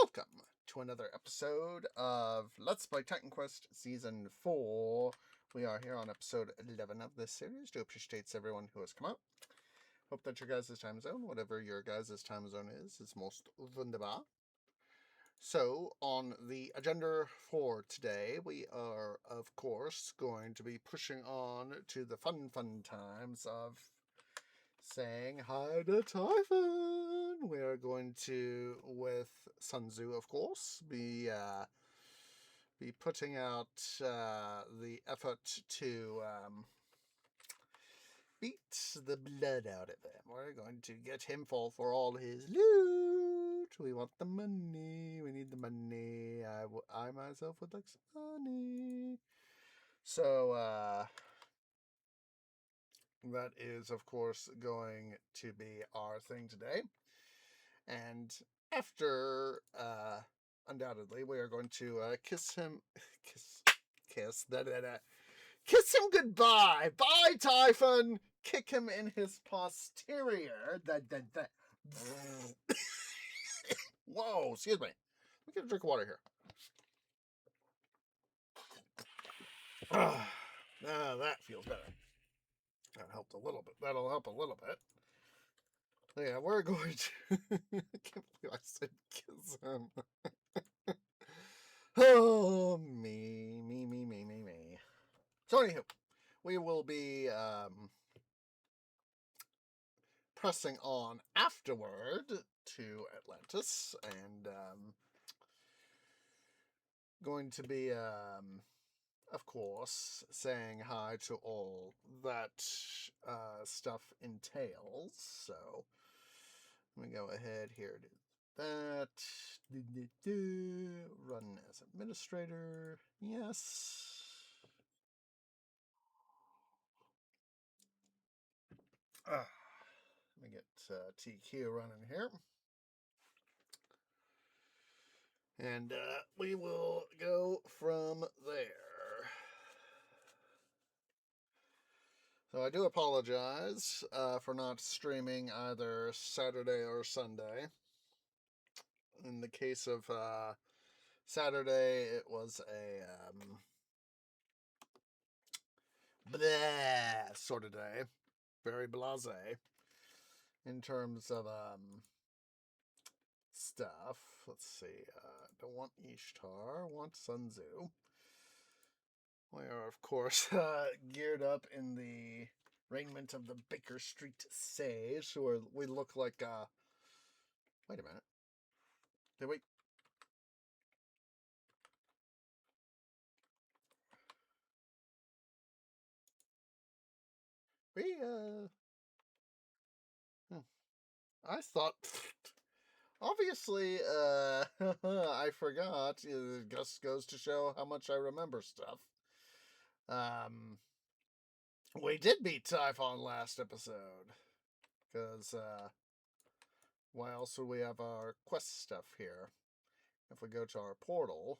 Welcome to another episode of Let's Play Titan Quest Season 4. We are here on episode 11 of this series. Do appreciate everyone who has come out. Hope that your guys' time zone, whatever your guys' time zone is most wunderbar. So, on the agenda for today, we are, of course, going to be pushing on to the fun times of saying hi to Typhon. We are going to, with Sun Tzu, of course, be putting out the effort to beat the blood out of him. We're going to get him full for all his loot. We want the money. We need the money. I myself would like some money. So, that is, of course, going to be our thing today. And after, undoubtedly, we are going to kiss him goodbye. Bye, Typhon. Kick him in his posterior. Whoa, excuse me. Let me get a drink of water here. That feels better. That helped a little bit. That'll help a little bit. Yeah, we're going to... I can't believe I said kiss him. Oh, me. So, anywho, we will be pressing on afterward to Atlantis and going to be, of course, saying hi to all that stuff entails. So, let me go ahead here to that. Run as administrator. Yes. Let me get TQ running here. And we will go from there. So I do apologize for not streaming either Saturday or Sunday. In the case of Saturday, it was a bleh sort of day. Very blasé in terms of stuff. Let's see. Don't want Ishtar. Want Sun Tzu. We are, of course, geared up in the raiment of the Baker Street Sage. So we look like, wait a minute. Did we? I thought, obviously, I forgot. It just goes to show how much I remember stuff. We did beat Typhon last episode. Because, why else would we have our quest stuff here? If we go to our portal,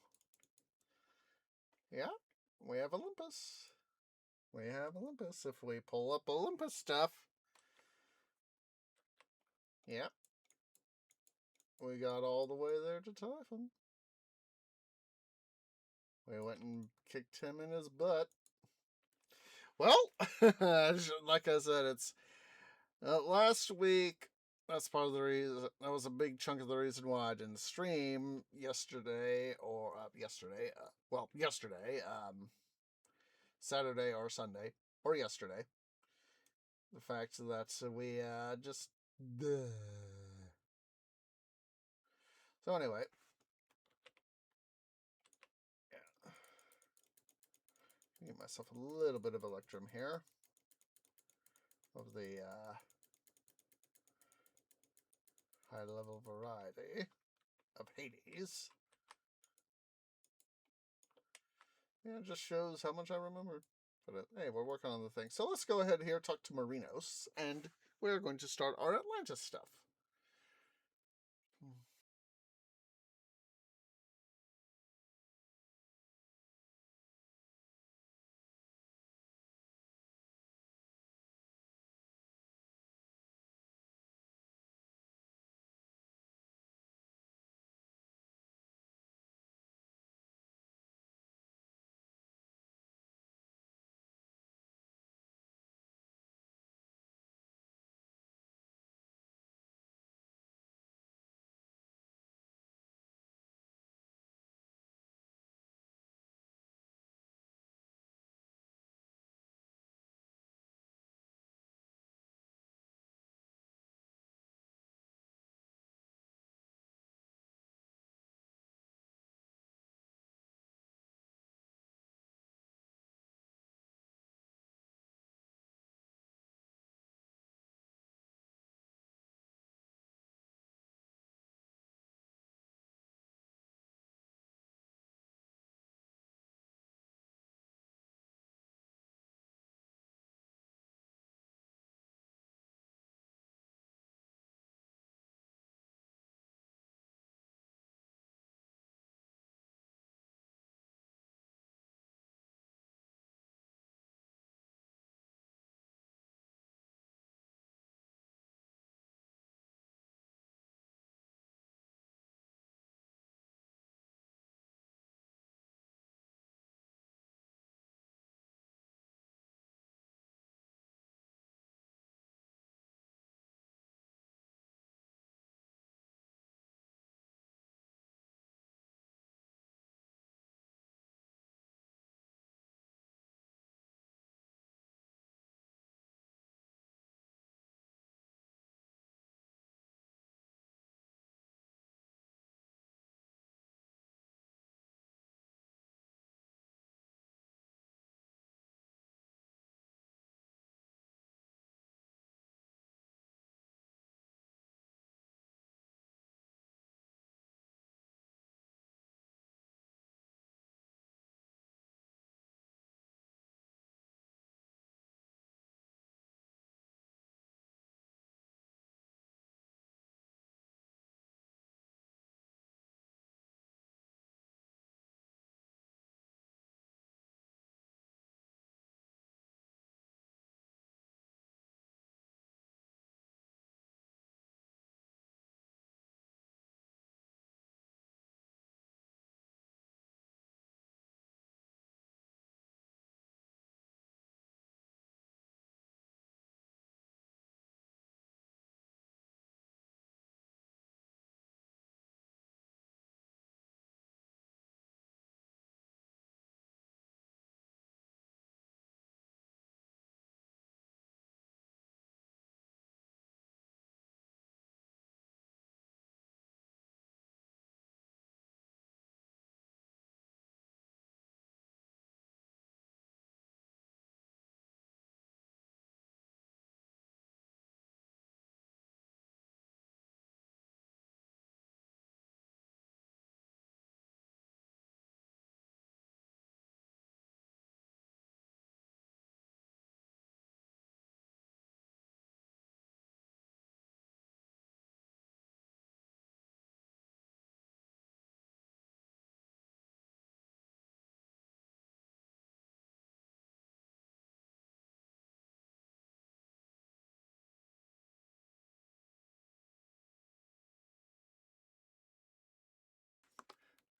yeah, we have Olympus. We have Olympus. If we pull up Olympus stuff, yeah, we got all the way there to Typhon. We went and kicked him in his butt. Well, like I said, it's last week. That's part of the reason. That was a big chunk of the reason why I didn't stream yesterday or yesterday. Yesterday, Saturday or Sunday or yesterday. The fact that we just. So anyway, yeah. Give myself a little bit of Electrum here of the high level variety of Hades. Yeah, it just shows how much I remember. But hey, we're working on the thing. So let's go ahead here, talk to Marinos, and we're going to start our Atlantis stuff.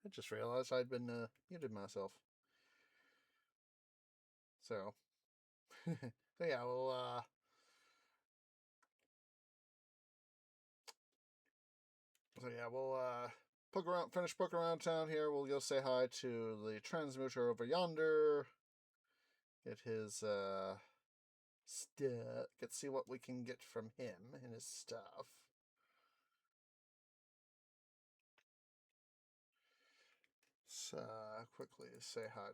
I just realized I'd been muted myself. So, so yeah, we'll finish poking around town here. We'll go say hi to the transmuter over yonder. Get his stuff. See what we can get from him and his stuff. So quickly say hi.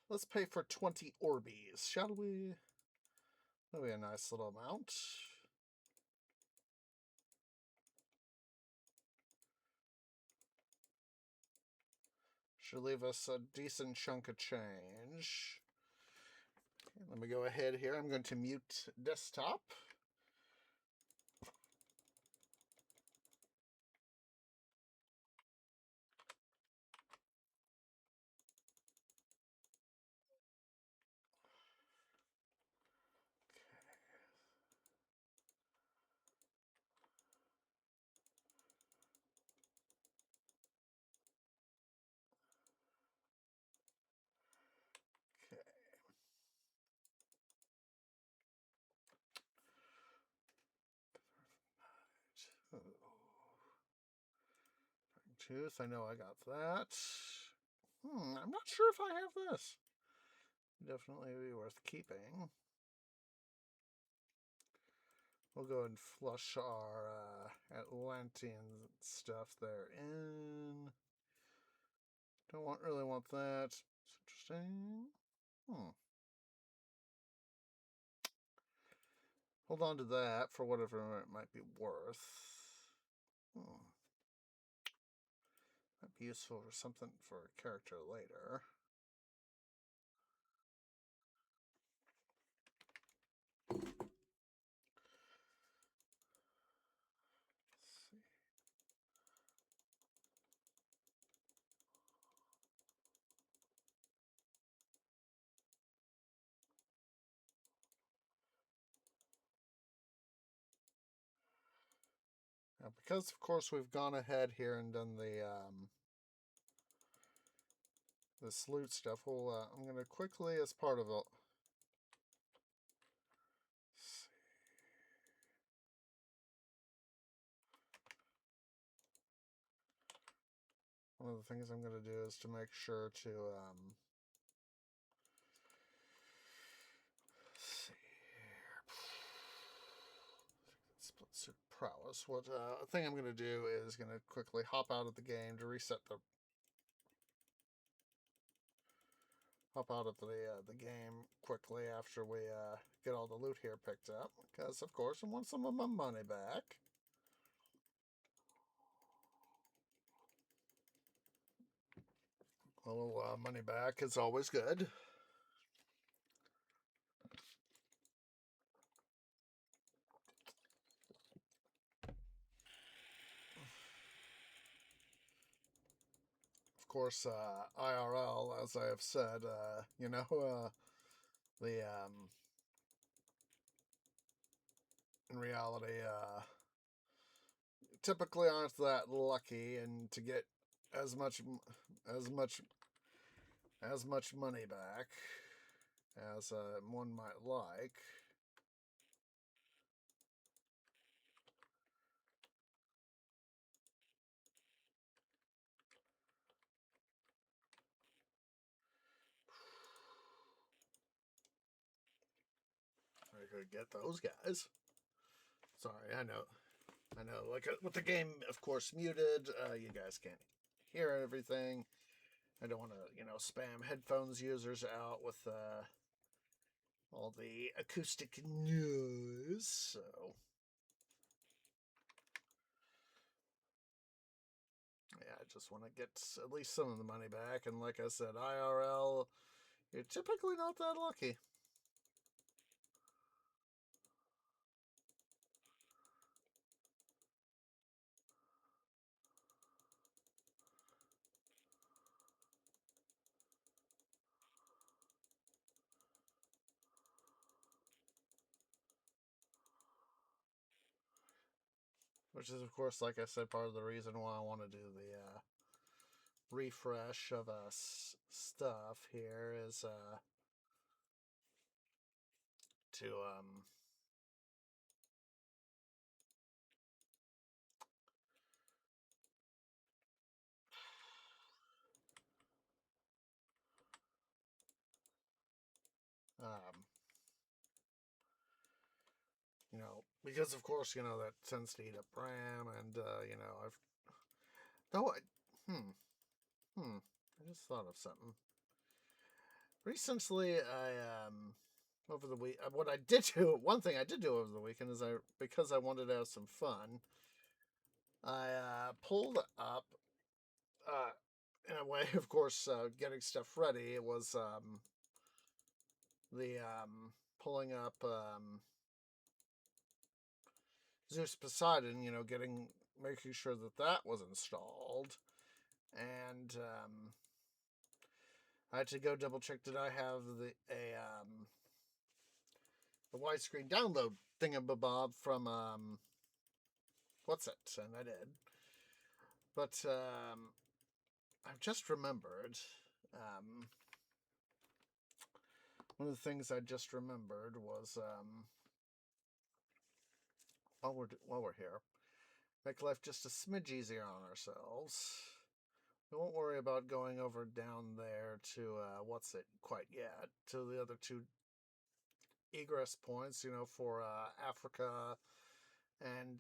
Let's pay for 20 Orbeez, shall we? That'll be a nice little amount. Should leave us a decent chunk of change. Okay, let me go ahead here. I'm going to mute desktop. Tooth, I know I got that. I'm not sure if I have this. Definitely be worth keeping. We'll go and flush our Atlantean stuff there in. Don't really want that. It's interesting. Hold on to that for whatever it might be worth. Might be useful for something for a character later. Now, because of course we've gone ahead here and done the salute stuff, I'm going to quickly, as part of it, one of the things I'm going to do is to make sure to see here. Split suit prowess. What thing I'm going to do is going to quickly hop out of the game to reset the the game quickly after we get all the loot here picked up, because of course I want some of my money back. A little money back is always good. Of course, IRL, as I have said, the in reality, typically aren't that lucky and to get as much money back as one might like. I could get those guys. Sorry, I know. Like with the game, of course, muted, you guys can't hear everything. I don't want to, spam headphones users out with all the acoustic news. So, yeah, I just want to get at least some of the money back. And like I said, IRL, You're typically not that lucky. Which is, of course, like I said, part of the reason why I want to do the refresh of stuff here is to um, because of course, that tends to eat up RAM, and I've though I I just thought of something. Recently, I over the week, what I did do, one thing I did do over the weekend is because I wanted to have some fun, I pulled up, in a way, of course, getting stuff ready. It was the pulling up Zeus Poseidon, making sure that was installed, and I had to go double check did I have the widescreen download thingamabob from what's it, and I did, but I've just remembered one of the things I just remembered was while we're here, make life just a smidge easier on ourselves. We won't worry about going over down there to what's it quite yet, to the other two egress points, for Africa and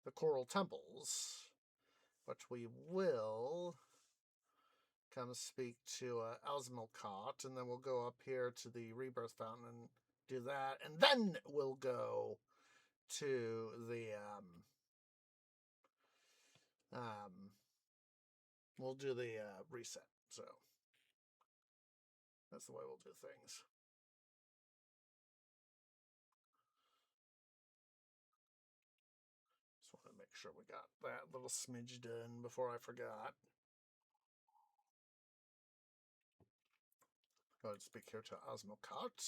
the coral temples, but we will come speak to Alzmalcott, and then we'll go up here to the Rebirth Fountain and do that, and then we'll go to the we'll do the reset. So that's the way we'll do things. Just want to make sure we got that little smidge done before I forgot. Go ahead and speak here to Osmocott.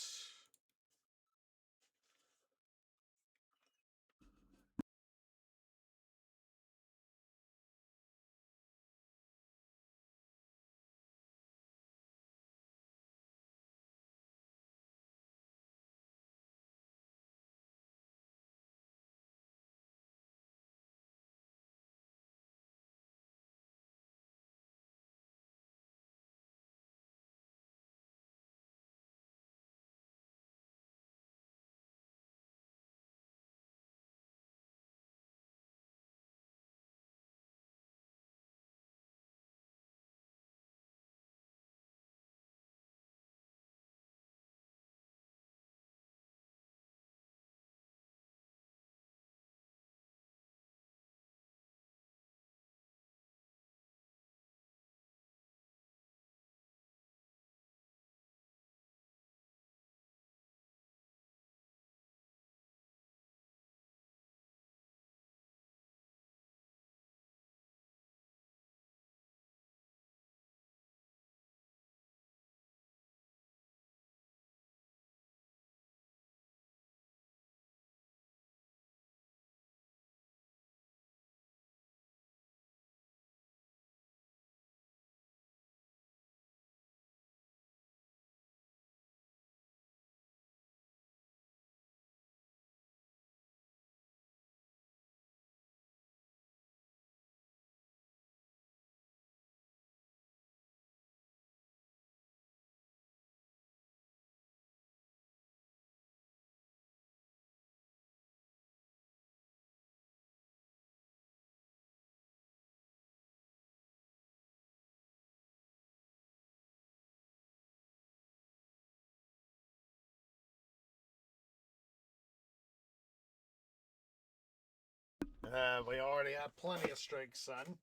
We already have plenty of streaks, son.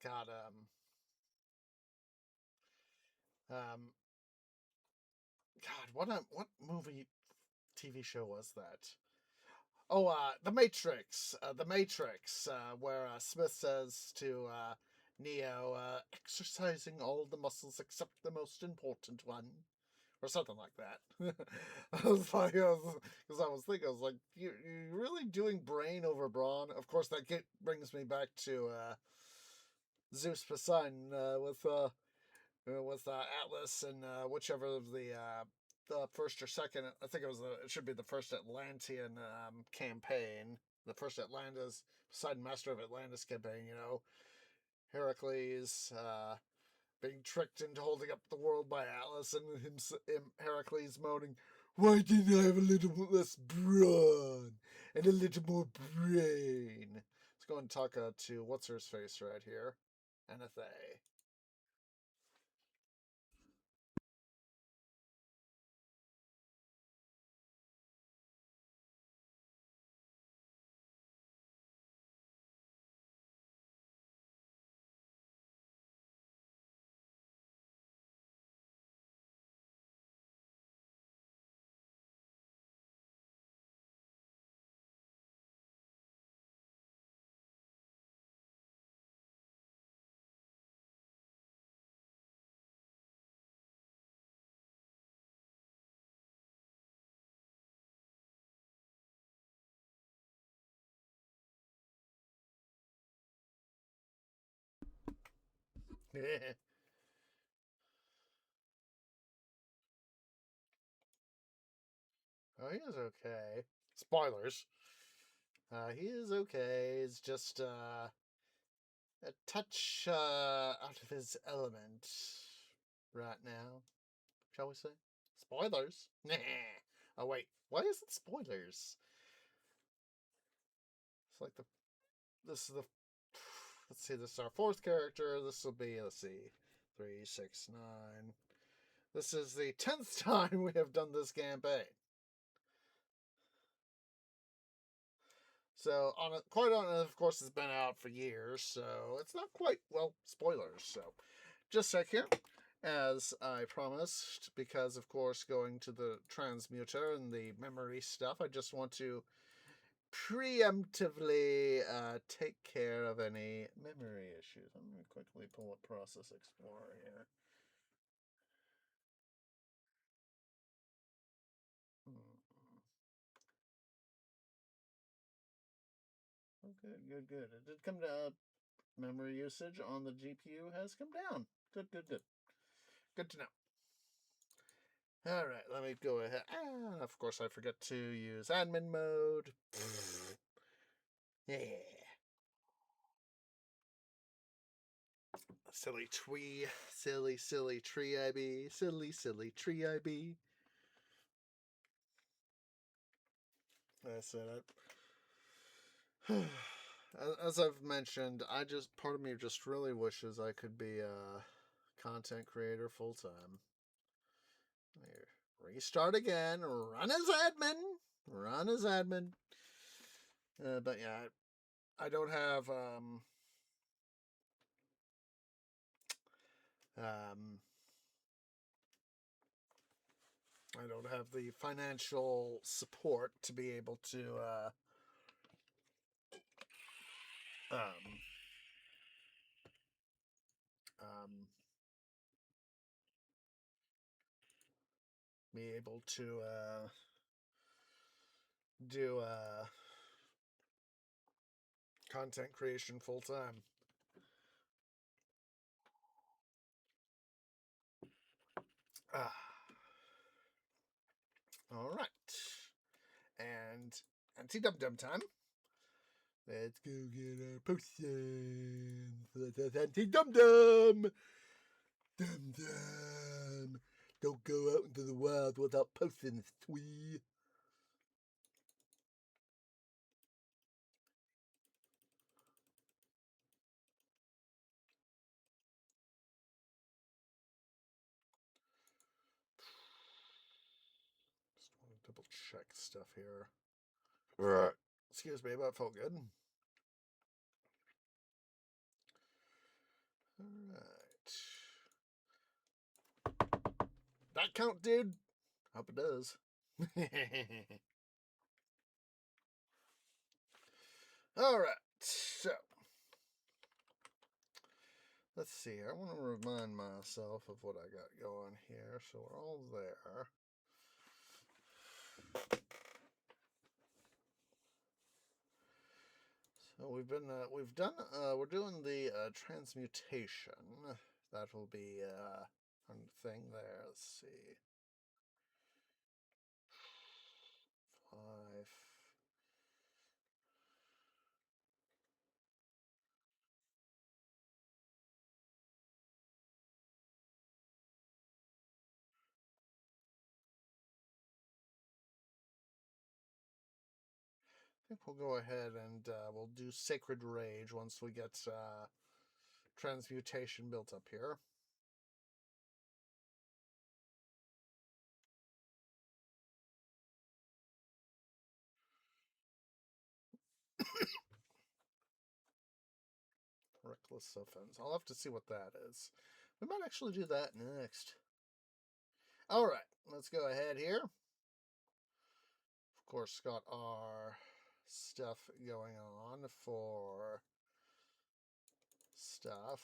God, what movie, TV show was that? Oh, The Matrix. The Matrix, where Smith says to Neo, exercising all the muscles except the most important one. Or something like that. I was like, because I was thinking, I was like, you're really doing brain over brawn? Of course, that brings me back to Zeus Poseidon with Atlas and whichever of the first or second. I think it should be the first Atlantean campaign, the first Atlantis Poseidon, Master of Atlantis campaign. Heracles being tricked into holding up the world by Atlas, and Heracles moaning, "Why didn't I have a little less brawn and a little more brain?" Let's go and talk to what's her face right here, Anathay. Oh, he is okay. Spoilers. He is okay. He's just a touch out of his element right now, shall we say? Spoilers? Oh, wait. Why is it spoilers? It's like this is the, let's see, this is our fourth character. This will be, let's see, 3, 6, 9. This is the 10th time we have done this campaign. So, of course, it's been out for years, so it's not quite, well, spoilers. So, just a sec here, as I promised, because, of course, going to the transmuter and the memory stuff, I just want to preemptively take care of any memory issues. I'm going to quickly pull up Process Explorer here. Oh, good. It did come down. Memory usage on the GPU has come down. Good. Good to know. Alright, let me go ahead. Of course, I forget to use admin mode. Yeah. Silly tree. Silly tree IB. Silly tree IB. That's it. As I've mentioned, part of me just really wishes I could be a content creator full time. Restart again. Run as admin. But yeah, I don't have I don't have the financial support to be able to be able to do content creation full time. All right, and anti-dum-dum time. Let's go get our potions. That's anti-dum-dum. Dum-dum. Don't go out into the wild without potions, twee. Double check stuff here. Right. Excuse me, but it felt good. Alright. That count, dude? Hope it does. Alright, so let's see. I want to remind myself of what I got going here, so we're all there. So we're doing the transmutation. That will be on the thing there. Let's see. 5. I think we'll go ahead and we'll do Sacred Rage once we get transmutation built up here. Reckless offense. I'll have to see what that is. We might actually do that next. Alright, let's go ahead here. Of course, got our stuff going on for stuff.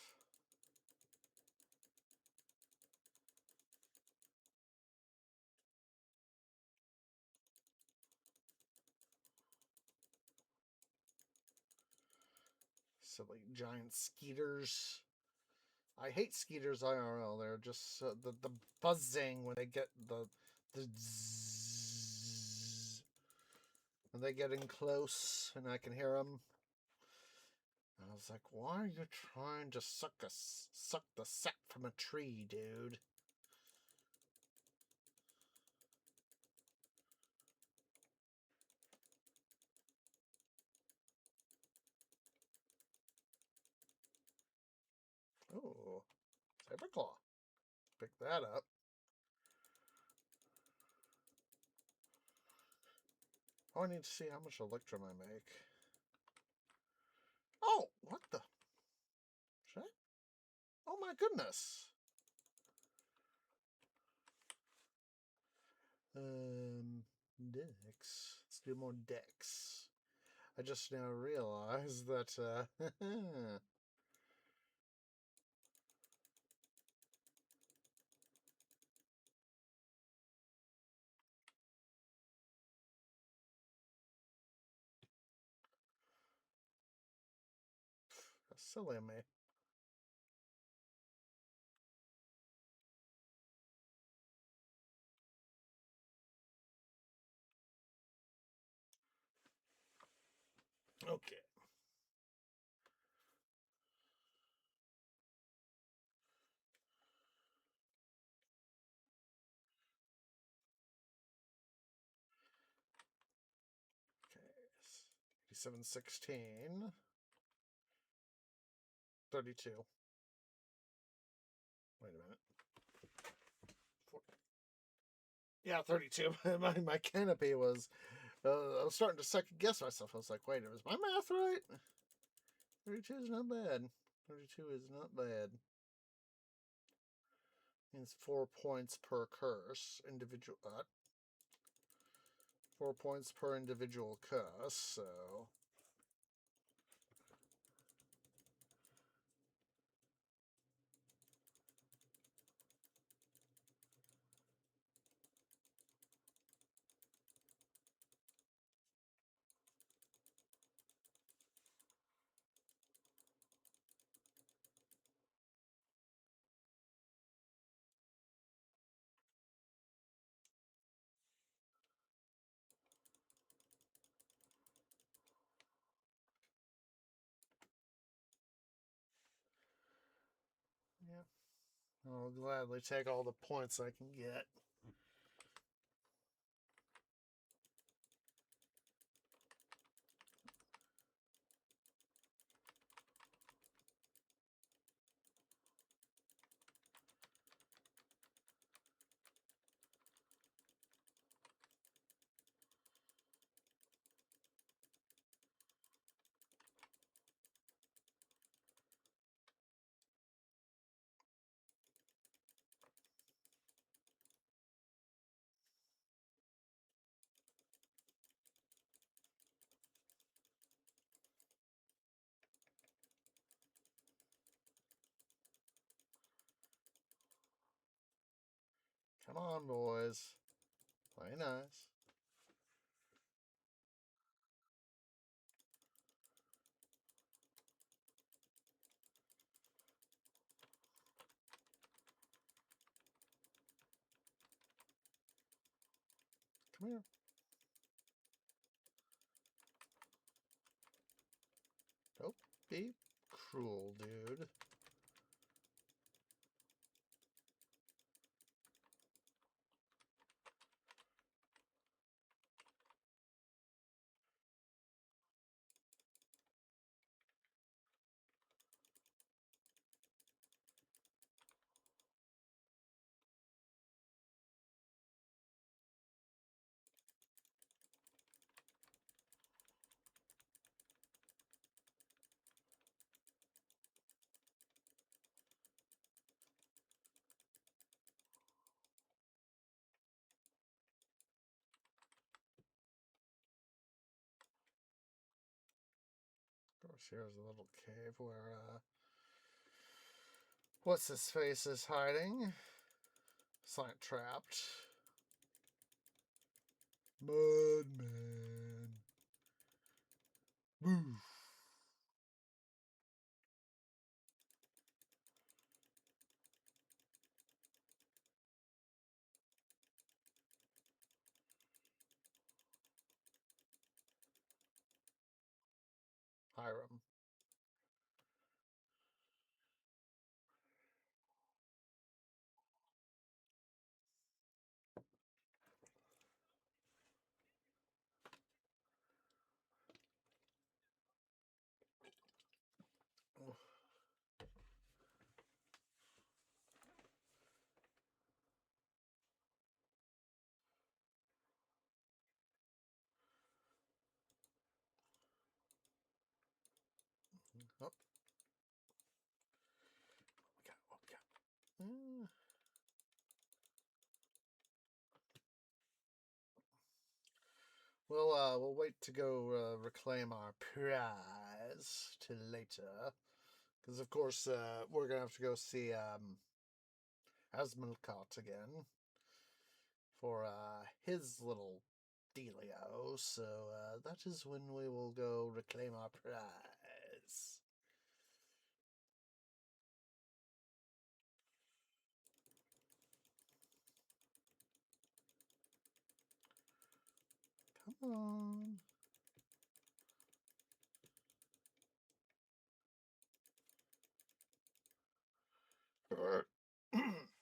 Silly giant skeeters. I hate skeeters IRL. They're just the buzzing when they get the zzz, when they get in close and I can hear them. And I was like, why are you trying to suck the sap from a tree, dude? Oh, Cyberclaw. Pick that up. Oh, I need to see how much Electrum I make. Oh, what the? Should I? Oh my goodness. Dex. Let's do more Dex. I just now realized that, that's silly of me. Okay. Okay. 8716. 32. Wait a minute. 40. Yeah, 32. my canopy was... I was starting to second guess myself. I was like, wait, was my math right? 32 is not bad. 32 is not bad. Means 4 points per curse. Individual... 4 points per individual curse, so... Yeah. I'll gladly take all the points I can get. Come on, boys. Play nice. Come here. Don't be cruel, dude. Of course, here's a little cave where, what's his face is hiding. Slant trapped. Mudman. Boo. Hiram. Oh. What we got? We'll wait to go reclaim our prize till later. Because, of course, we're going to have to go see Asmilcott again for his little dealio. So that is when we will go reclaim our prize. Come on.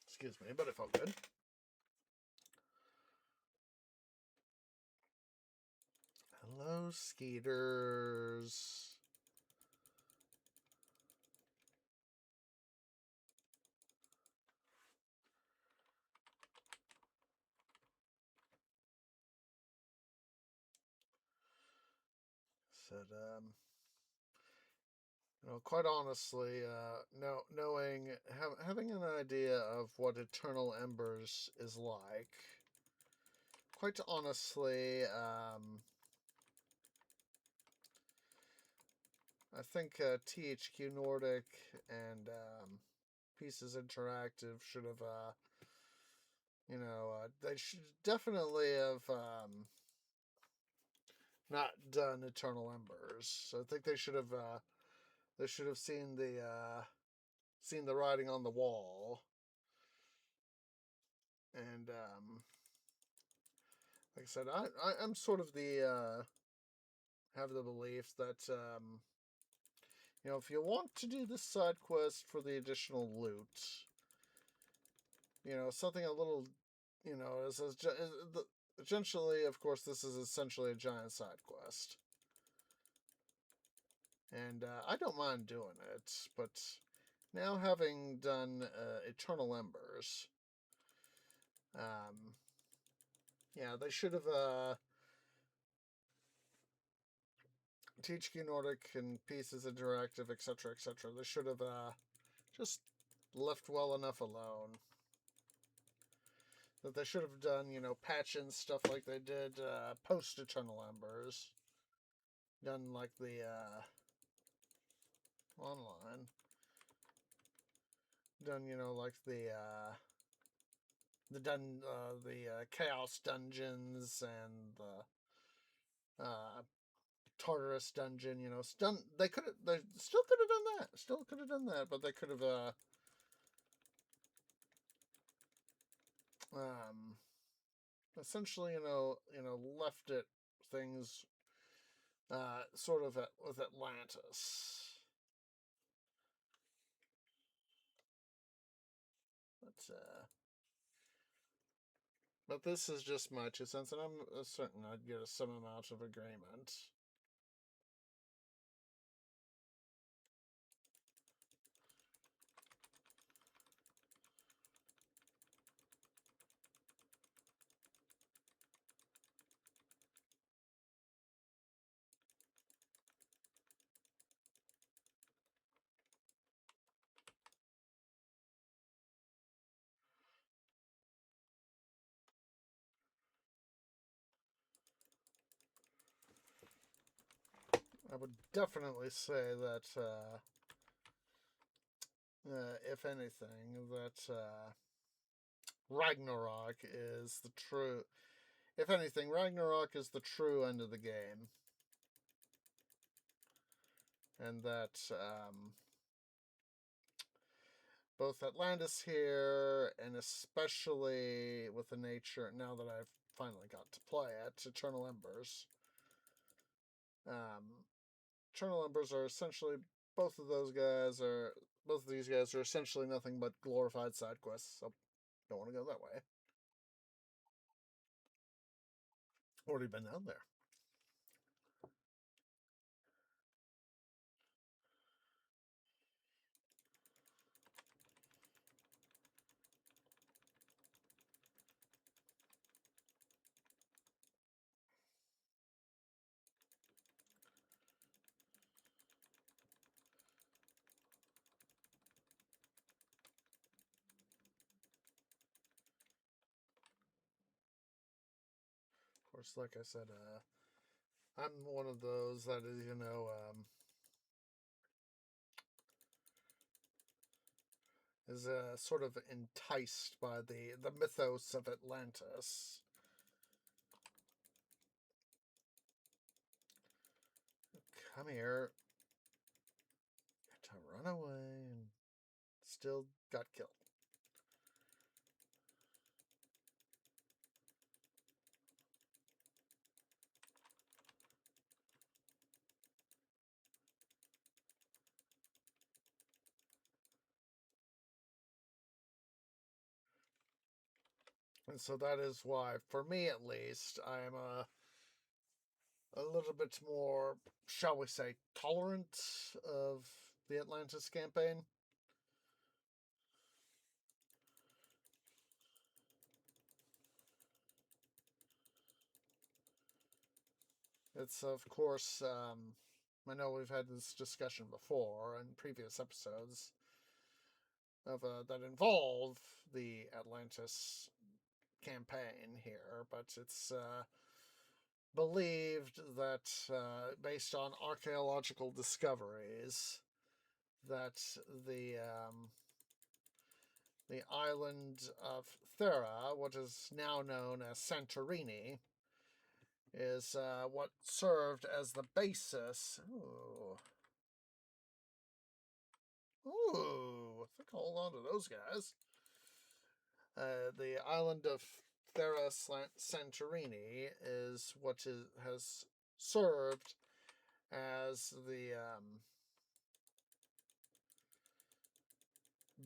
Excuse me, but it felt good. Hello, Skeeters. Said, quite honestly, having an idea of what Eternal Embers is like, quite honestly, I think THQ Nordic and Pieces Interactive should have, they should definitely have not done Eternal Embers. So I think they should have seen the writing on the wall, and like I said, I'm sort of have the belief that if you want to do this side quest for the additional loot, something a little, essentially, of course, this is essentially a giant side quest. And I don't mind doing it, but now having done Eternal Embers, yeah, they should have, THQ Nordic and Pieces Interactive, etc., etc., they should have just left well enough alone. That they should have done, patch-in stuff like they did post-Eternal Embers. Done like the online. Done, like the the Chaos dungeons and the Tartarus dungeon. You know, they still could have done that. Still could have done that, but they could have essentially, left it things sort of with Atlantis. But this is just my 2 cents, and I'm certain I'd get some amount of agreement. I would definitely say that, if anything, that Ragnarok is the true. If anything, Ragnarok is the true end of the game, and that both Atlantis here, and especially with the nature, now that I've finally got to play it, Eternal Embers. Eternal Embers are essentially, both of these guys are essentially nothing but glorified side quests, so don't want to go that way. Already been down there. Of course, like I said, I'm one of those that is, is sort of enticed by the mythos of Atlantis. Come here. To run away and still got killed. And so that is why, for me at least, I am a little bit more, shall we say, tolerant of the Atlantis campaign. It's, of course, I know we've had this discussion before in previous episodes of that involve the Atlantis campaign here, but it's believed that, based on archaeological discoveries, that the island of Thera, what is now known as Santorini, is what served as the basis. Ooh, I think I'll hold on to those guys. The island of Thera Santorini is what has served as the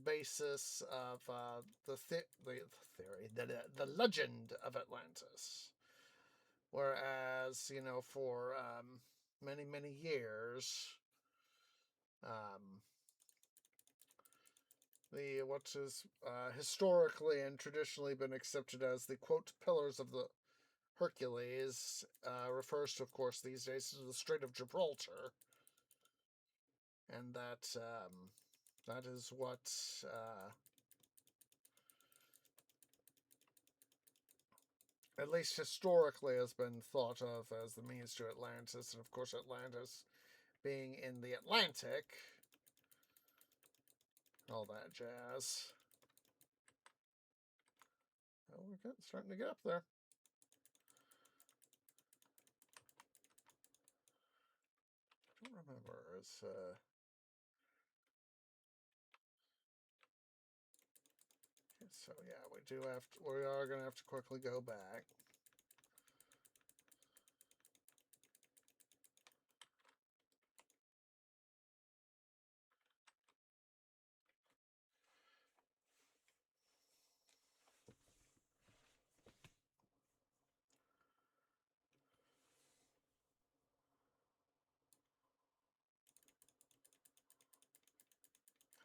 basis of the legend of Atlantis. Whereas, for many years, what is historically and traditionally been accepted as the, quote, pillars of the Hercules, refers to, of course, these days to the Strait of Gibraltar. And that is what at least historically has been thought of as the means to Atlantis. And of course, Atlantis being in the Atlantic, all that jazz. we're starting to get up there. I don't remember. It's okay, so yeah, we are gonna have to quickly go back.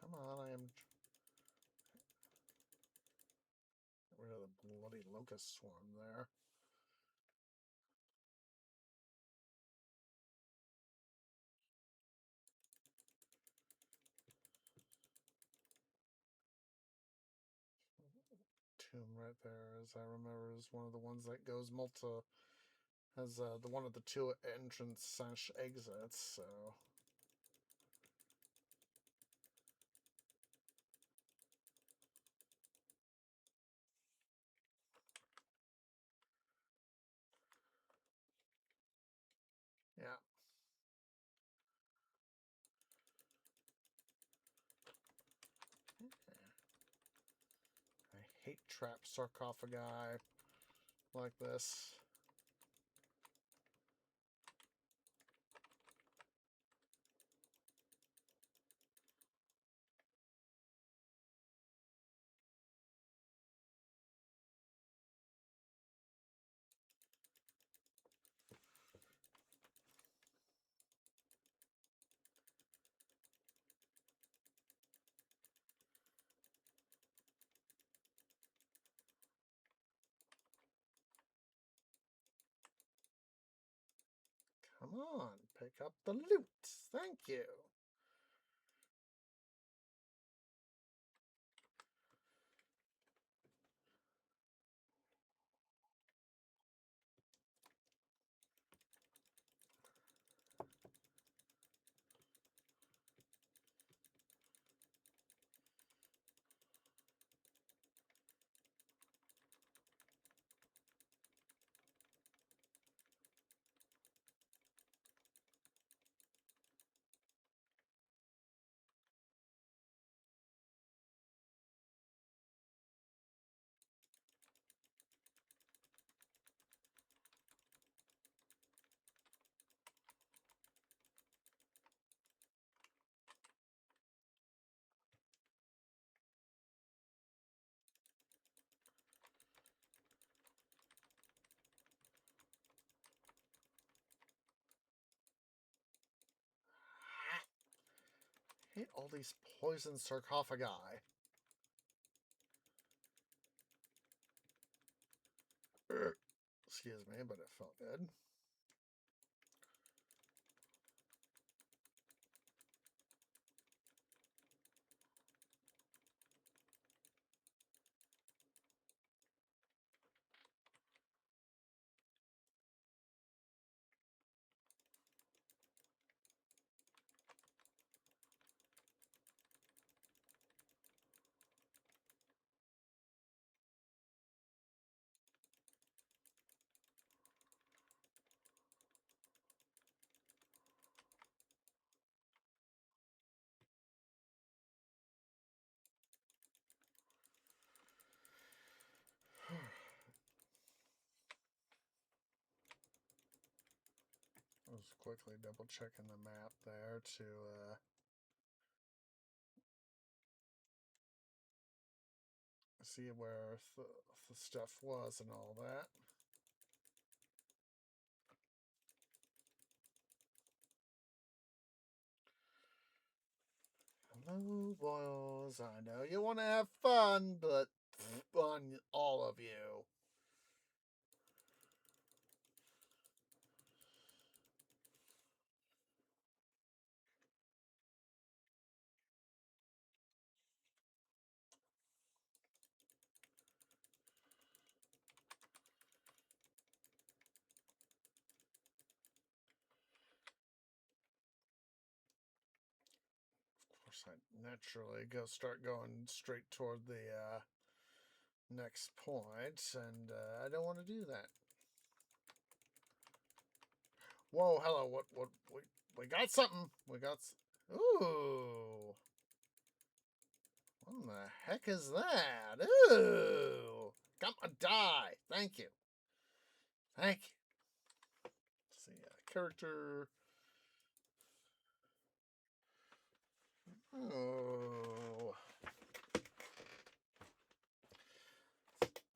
Come on, I am. Get rid of the bloody locust swarm there. Tomb right there, as I remember, is one of the ones that goes has the one of the two entrance / exits. So yeah. I hate trap sarcophagi like this. Come on, pick up the loot. Thank you. I hate all these poison sarcophagi. Excuse me, but it felt good. I was quickly double checking the map there to see where the stuff was and all that. Hello, boys. I know you want to have fun, but on all of you. Of course, I naturally start going straight toward the next point, and I don't want to do that. Whoa, hello, what, we got something. We got, ooh. What the heck is that? Ooh. Come on, die. Thank you. Thank you. Let's see, character. Oh.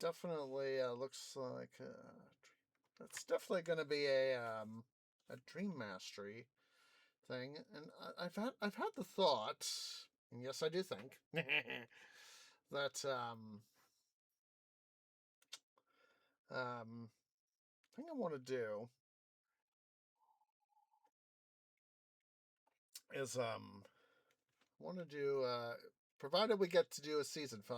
Definitely looks like that's definitely going to be a dream mastery thing, and I've had the thought, and yes, I do think that thing I want to do is want to do provided we get to do a season 5.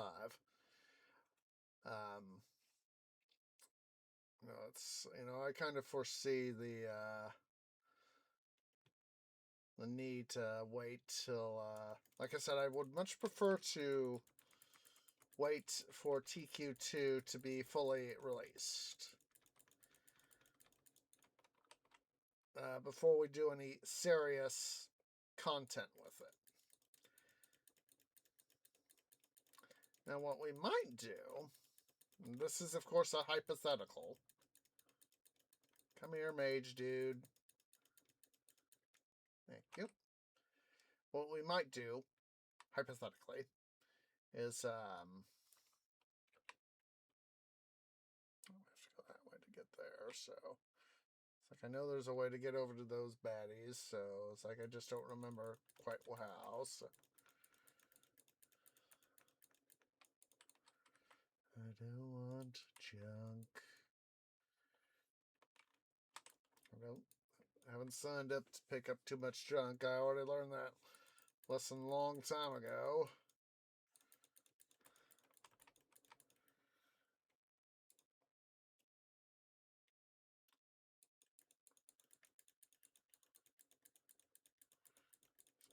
It's I kind of foresee the need to wait till like I said, I would much prefer to wait for TQ2 to be fully released before we do any serious content with it. Now, what we might do, and this is, of course, a hypothetical. Come here, mage dude. Thank you. What we might do, hypothetically, is I have to go that way to get there, so it's like I know there's a way to get over to those baddies, so it's like I just don't remember quite how, so I don't want junk. I haven't signed up to pick up too much junk. I already learned that lesson a long time ago.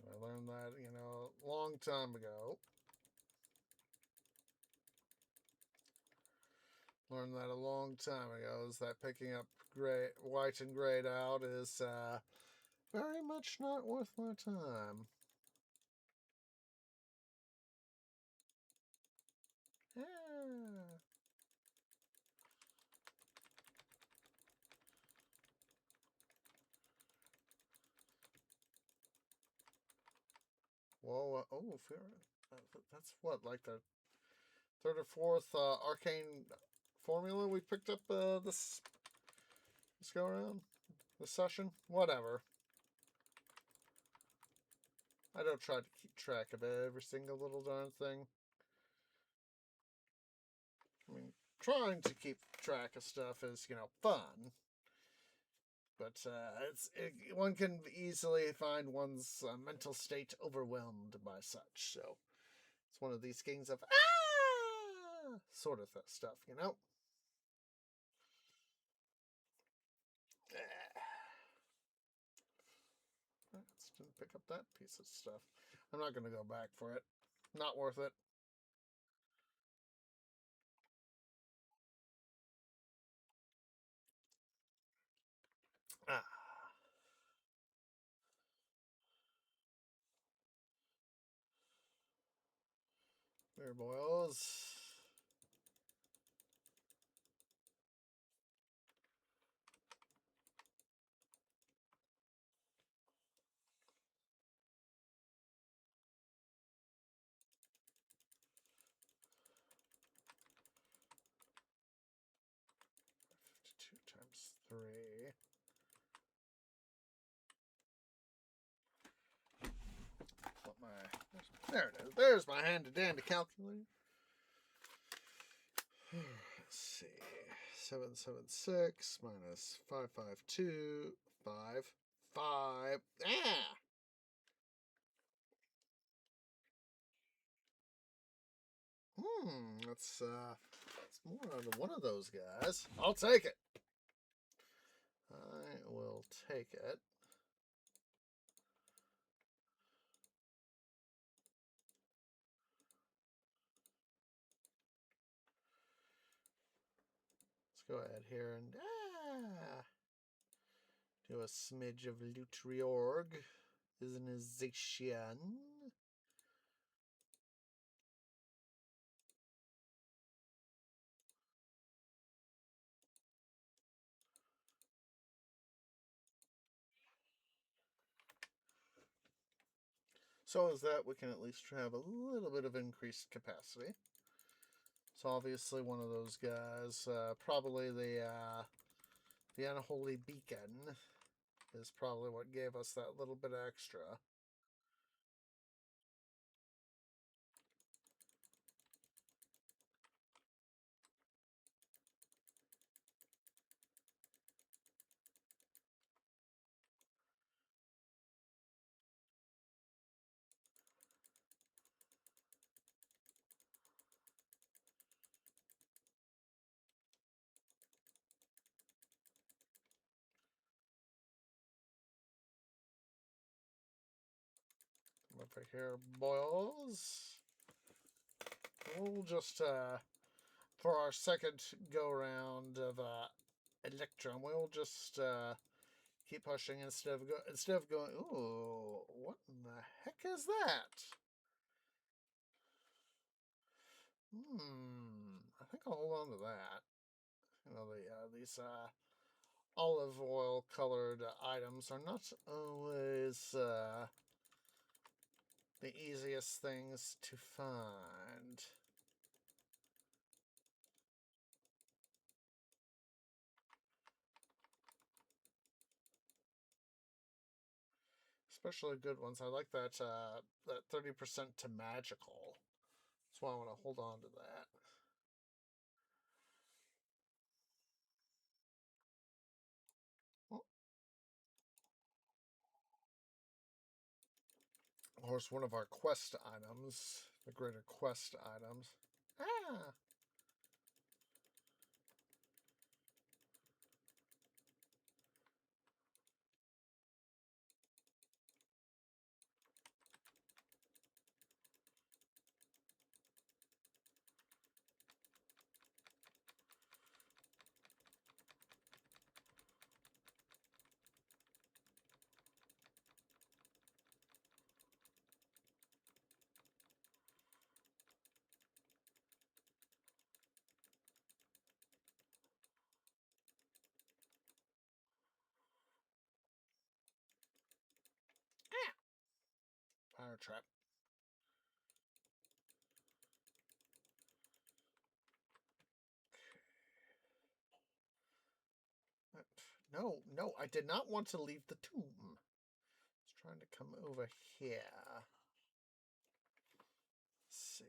So I learned that, a long time ago. Learned that a long time ago, is that picking up white and grayed out is very much not worth my time. Yeah. Whoa, oh, that's what, like the third or fourth arcane formula we picked up this go around? This session? Whatever. I don't try to keep track of every single little darn thing. I mean, trying to keep track of stuff is, fun. But one can easily find one's mental state overwhelmed by such. So it's one of these games of sort of stuff, Let's didn't pick up that piece of stuff. I'm not going to go back for it. Not worth it. Ah. There, boys. Times 3. There it is. There's my handy dandy calculator. Let's see. 776 minus 552 5. Ah! That's more than one of those guys. I'll take it. I will take it. go ahead here and do a smidge of loot reorg. Organization. So as that, we can at least have a little bit of increased capacity. So obviously one of those guys, probably the Unholy Beacon, is probably what gave us that little bit extra. Over here, boils. We'll just, for our second go-round of Electrum, we'll just keep pushing instead of going, ooh, what in the heck is that? I think I'll hold on to that. You know, these olive oil colored items are not always the easiest things to find. Especially good ones. I like that that 30% to magical. That's why I want to hold on to that. Of course, one of our quest items, the greater quest items. Ah! Fire trap. No, no, I did not want to leave the tomb. I was trying to come over here. Let's see.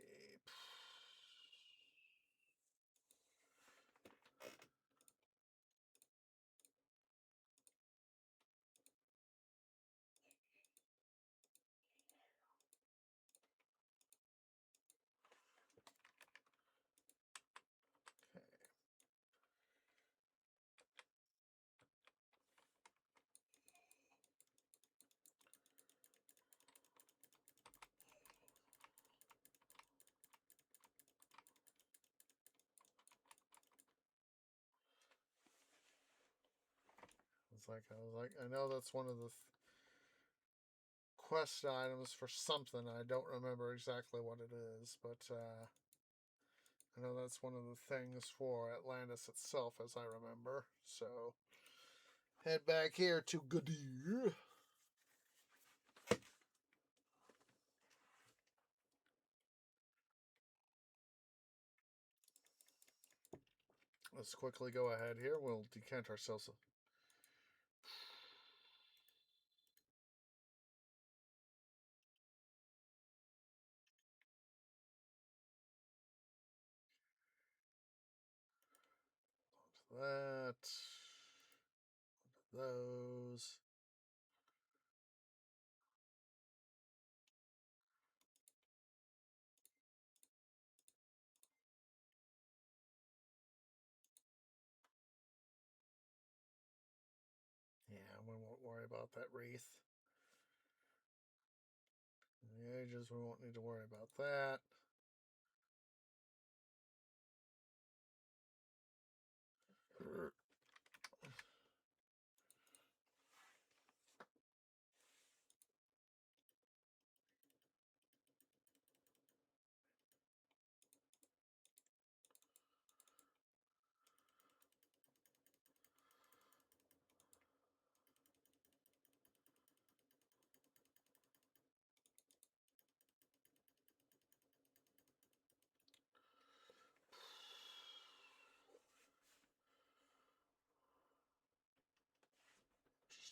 I was like, I know that's one of the quest items for something. I don't remember exactly what it is, but I know that's one of the things for Atlantis itself, as I remember. So, head back here to Gadir. Let's quickly go ahead here. We'll decant ourselves. That. Those. Yeah, we won't worry about that wreath. The ages, we won't need to worry about that.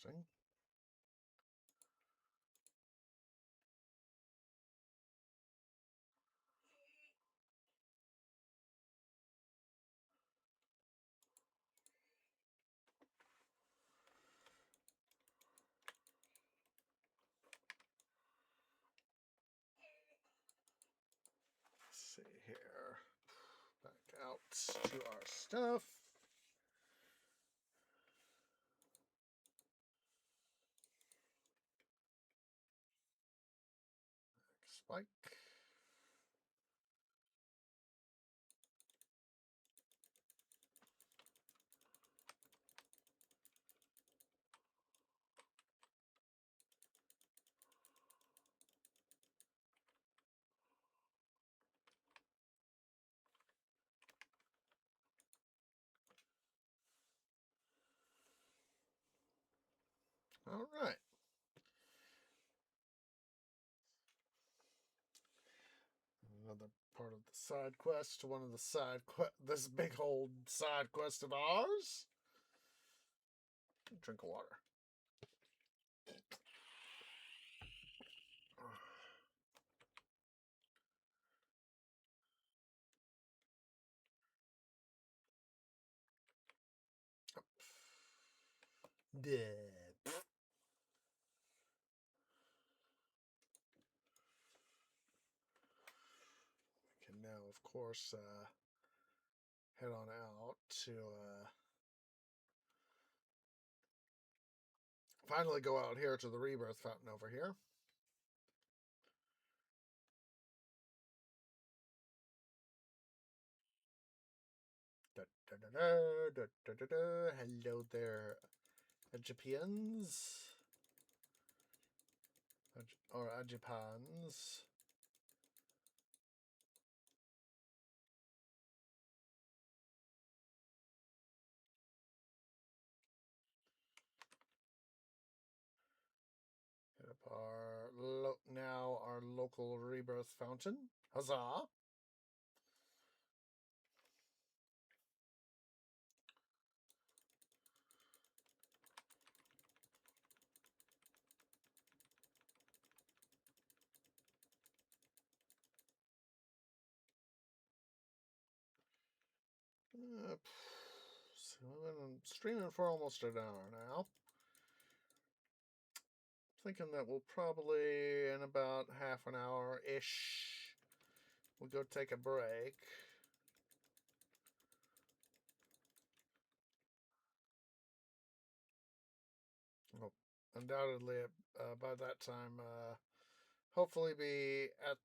interesting. Let's see here. Back out to our stuff. Spike. All right. Another part of the side quest. One of the side this big old side quest of ours. Drink of water. Dead. We can now, of course, head on out to finally go out here to the rebirth fountain over here. Hello there, Egyptians. Or Ajipans. Hit up our now our local rebirth fountain. Huzzah! So I've been streaming for almost an hour now. Thinking that we'll probably, in about half an hour-ish, we'll go take a break. Well, undoubtedly, by that time, hopefully be at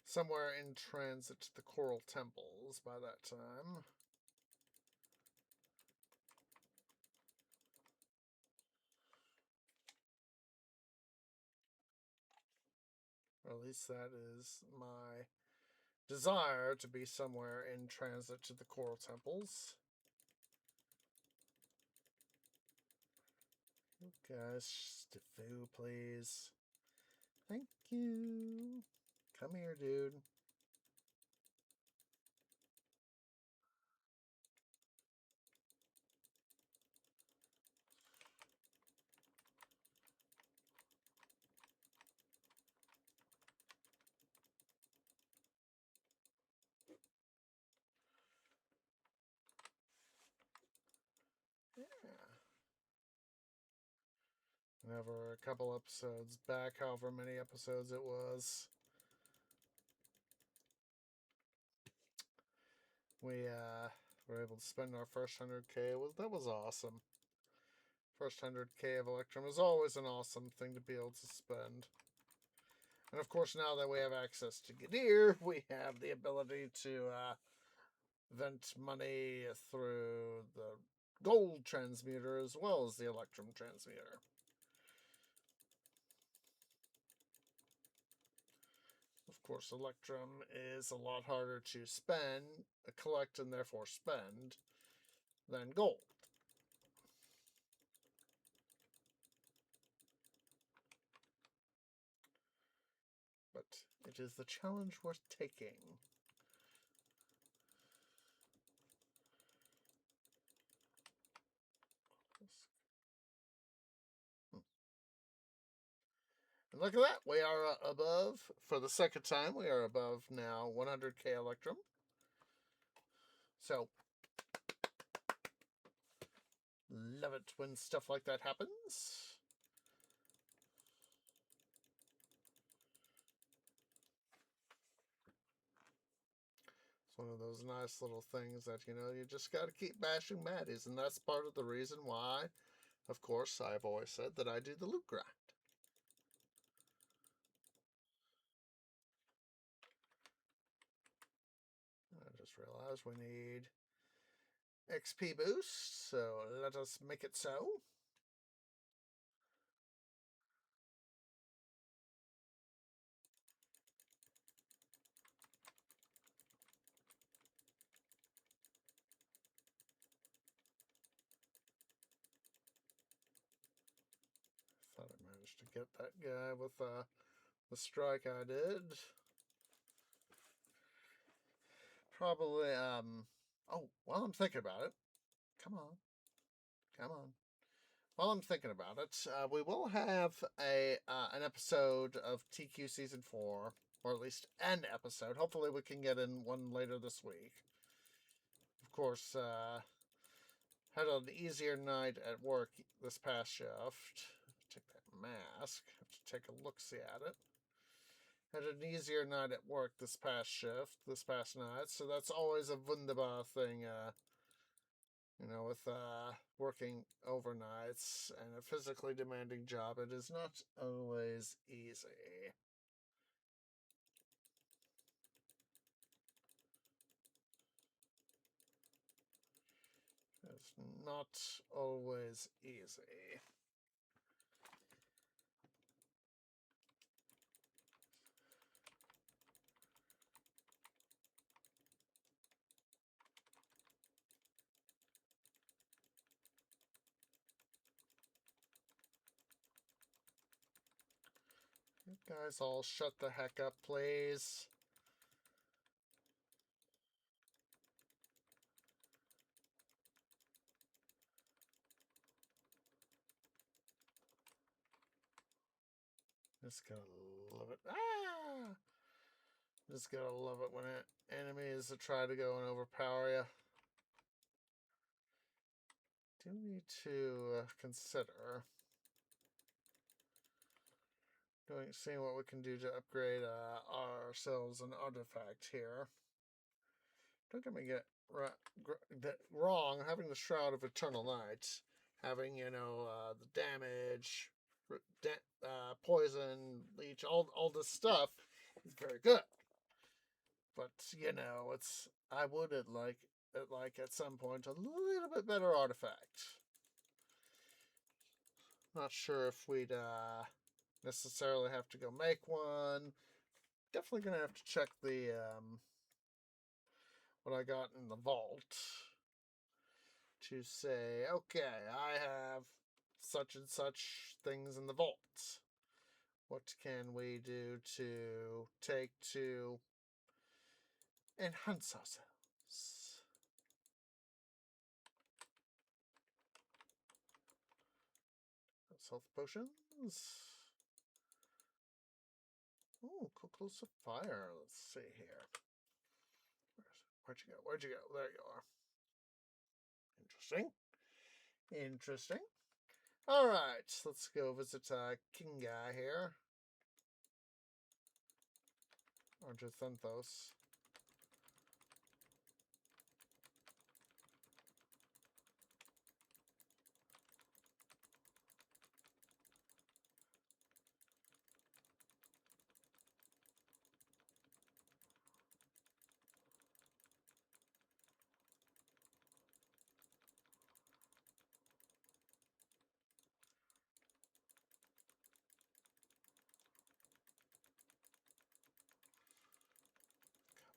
somewhere in transit to the Coral Temples by that time. Or at least that is my desire, to be somewhere in transit to the Coral Temples. Guys, Stifu, please. Thank you. Come here, dude. Whenever a couple episodes back, however many episodes it was, we were able to spend our first 100K. That was awesome. First 100K of Electrum is always an awesome thing to be able to spend. And of course, now that we have access to Gadir, we have the ability to vent money through the gold transmuter as well as the Electrum transmuter. Of course, Electrum is a lot harder to collect, and therefore spend than gold. But it is the challenge worth taking. Let's look at that. We are above, for the second time, we are above now 100k Electrum. So, love it when stuff like that happens. It's one of those nice little things that, you just got to keep bashing baddies. And that's part of the reason why, of course, I've always said that I do the loot grind. I just realized we need XP boost, so let us make it so. Thought I managed to get that guy with the strike I did. Probably, oh, while I'm thinking about it, come on. While I'm thinking about it, we will have an episode of TQ Season 4, or at least an episode. Hopefully we can get in one later this week. Of course, had an easier night at work this past shift. Take that mask. Have to take a look-see at it. Had an easier night at work this past shift, this past night. So that's always a wunderbar thing, with working overnights and a physically demanding job. It is not always easy. It's not always easy. You guys all shut the heck up, please. Just gotta love it. Ah! Just gotta love it when enemies try to go and overpower you. Do need to consider seeing what we can do to upgrade ourselves an artifact here. Don't get me wrong. Having the Shroud of Eternal Night, having the damage, poison, leech, all this stuff is very good. But I would like at some point a little bit better artifact. Not sure if we'd necessarily have to go make one. Definitely gonna have to check the what I got in the vault to say, okay, I have such and such things in the vault. What can we do to take to enhance ourselves? Health potions. Oh, Cookles of Fire. Let's see here. Where'd you go? Where'd you go? There you are. Interesting. All right, let's go visit King Guy here. Argenthanthos.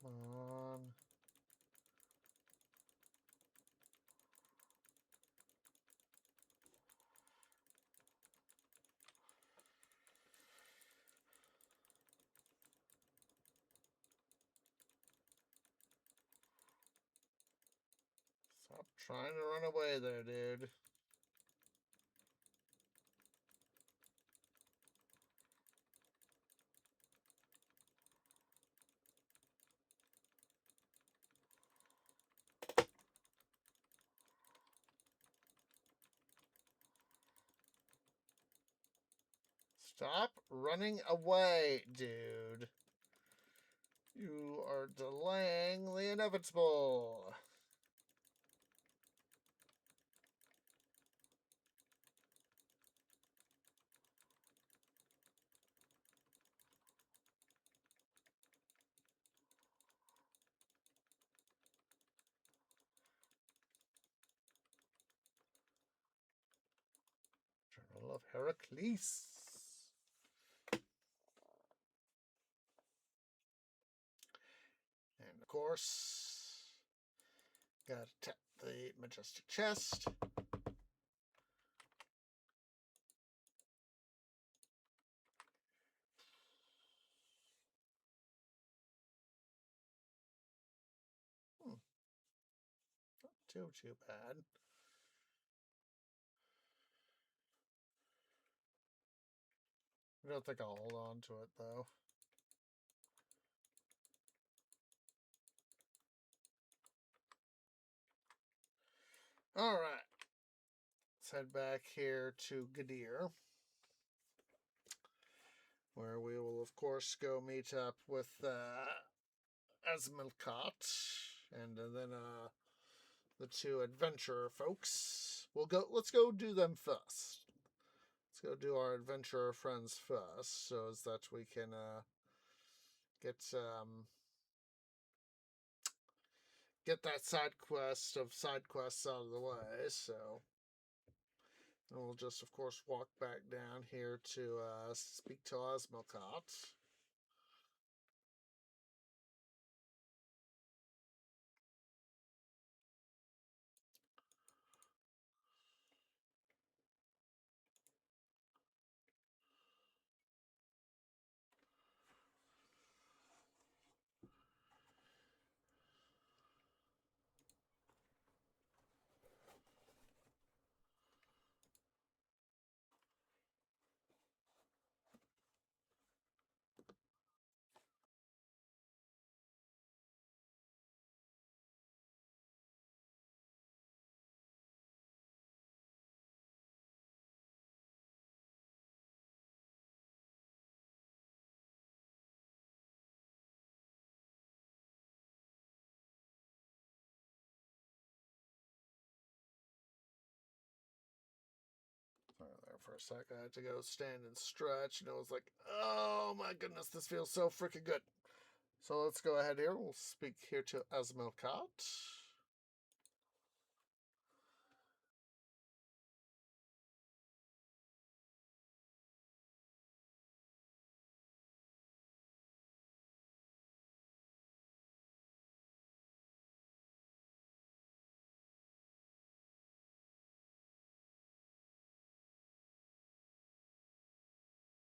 Come on. Stop trying to run away there, dude. Stop running away, dude. You are delaying the inevitable. Journal of Heracles. And of course, gotta tap the majestic chest. Not too bad. I don't think I'll hold on to it though. Alright. Let's head back here to Gadir, where we will, of course, go meet up with Asmilkat and then the two adventurer folks. Let's go do them first. Let's go do our adventurer friends first, so as that we can get that side quests out of the way. So and we'll just, of course, walk back down here to speak to Asmilkat. There for a sec, I had to go stand and stretch, and it was like, oh my goodness, this feels so freaking good. So let's go ahead here. We'll speak here to Asmilkat.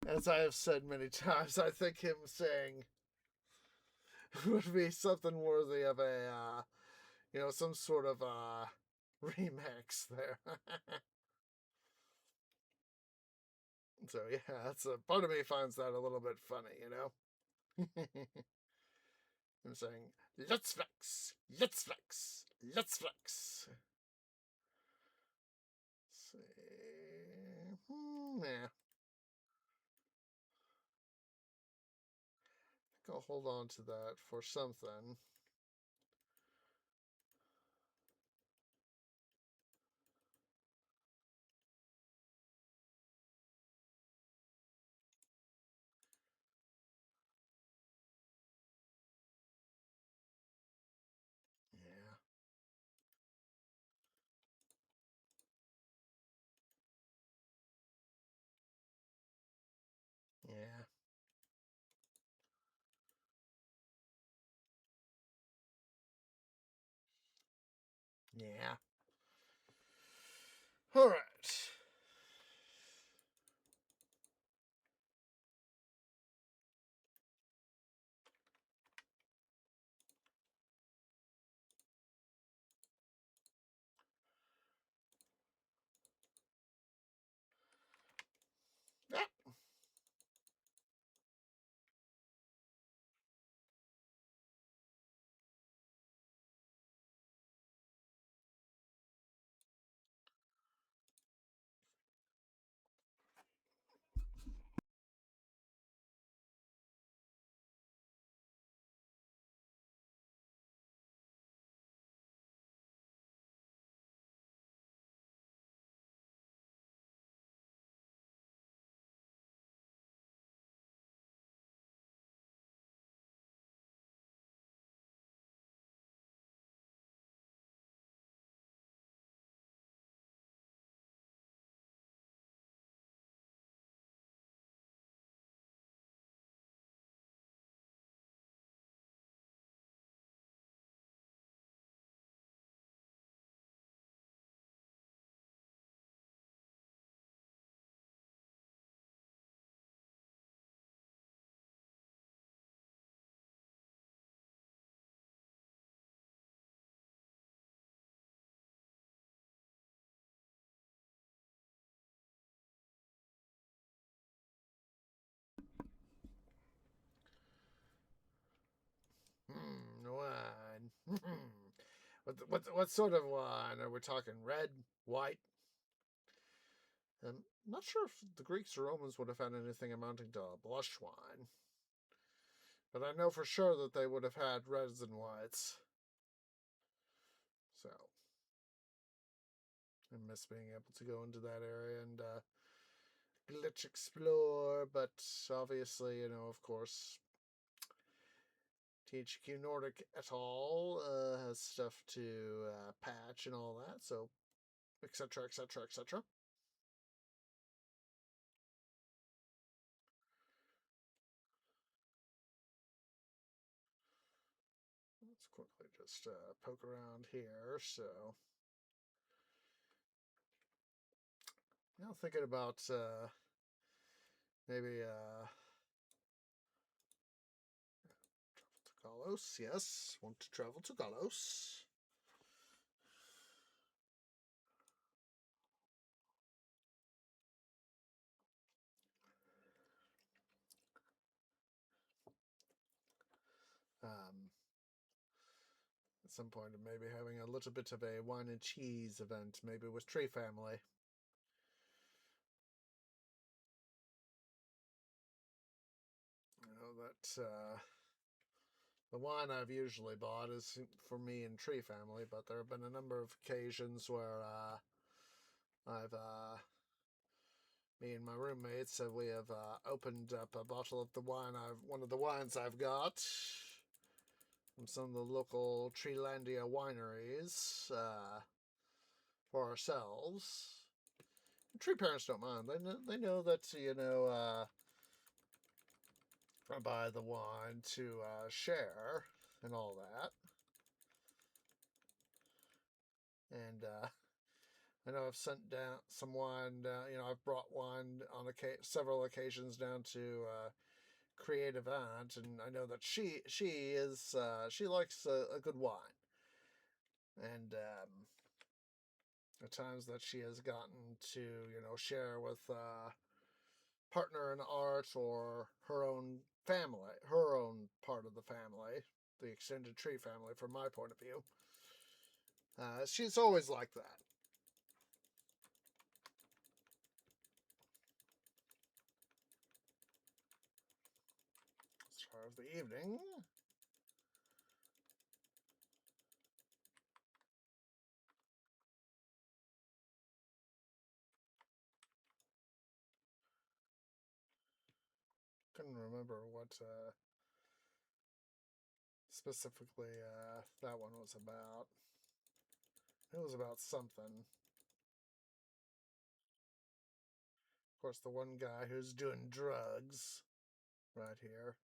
As I have said many times, I think him saying would be something worthy of a, some sort of remix there. So yeah, that's a part of me finds that a little bit funny, I'm saying, let's flex, let's flex, let's flex. Let's see. Yeah. I think I'll hold on to that for something. Yeah. Yeah. Yeah. All right. Yeah. What sort of wine? Are we talking red, white? I'm not sure if the Greeks or Romans would have had anything amounting to a blush wine. But I know for sure that they would have had reds and whites. So, I miss being able to go into that area and glitch explore. But obviously, of course, THQ Nordic et al. Has stuff to patch and all that. So, etc., etc., etc. Let's quickly just poke around here. So, thinking about maybe travel to Galos. Yes, want to travel to Galos. At some point, maybe having a little bit of a wine and cheese event, maybe with Tree Family. That the wine I've usually bought is for me and Tree Family, but there have been a number of occasions where I've me and my roommates we have opened up a bottle of one of the wines I've got from some of the local Treelandia wineries for ourselves. Tree parents don't mind. They know that I buy the wine to share and all that. And I know I've sent down some wine down. I've brought wine on several occasions down to Creative Aunt, and I know that she likes a good wine. And the times that she has gotten to share with partner in art or her own family, her own part of the family, the extended Tree family, from my point of view. She's always like that. As far as the evening, couldn't remember what specifically that one was about. It was about something. Of course, the one guy who's doing drugs right here.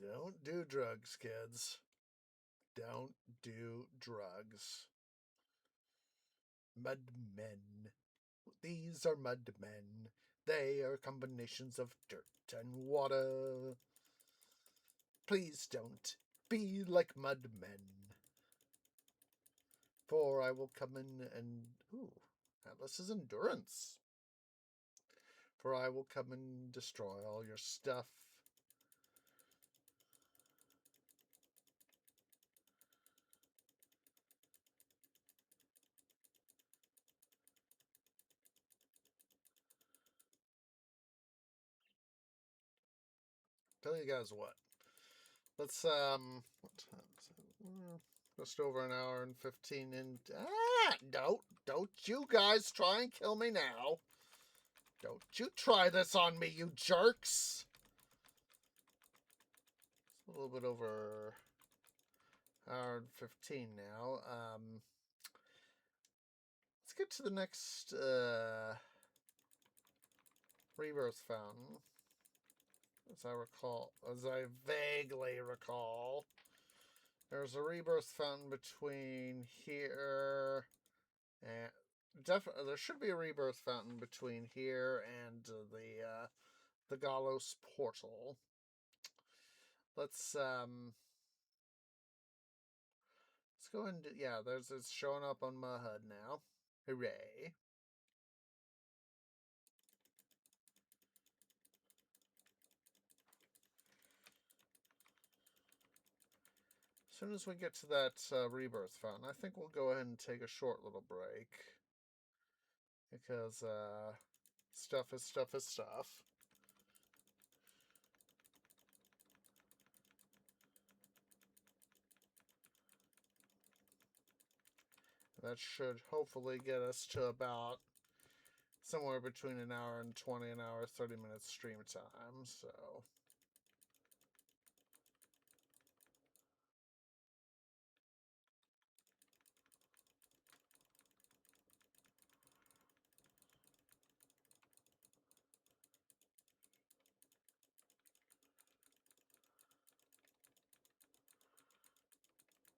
Don't do drugs, kids. Don't do drugs. Mud men. These are mud men. They are combinations of dirt and water. Please don't be like mud men. For I will come in and... Ooh, Atlas's endurance. For I will come and destroy all your stuff. Tell you guys what. Let's, what time is it? Just over an hour and 15 in. Don't you guys try and kill me now. Don't you try this on me, you jerks. It's a little bit over hour and 15 now. Let's get to the next rebirth fountain. As I vaguely recall. There's a rebirth fountain between here and definitely there should be a rebirth fountain between here and the Galos portal. Let's go and yeah, it's showing up on my HUD now. Hooray. As soon as we get to that rebirth fountain, I think we'll go ahead and take a short little break. Because stuff is stuff is stuff. That should hopefully get us to about somewhere between an hour and 20, an hour, 30 minutes stream time, so.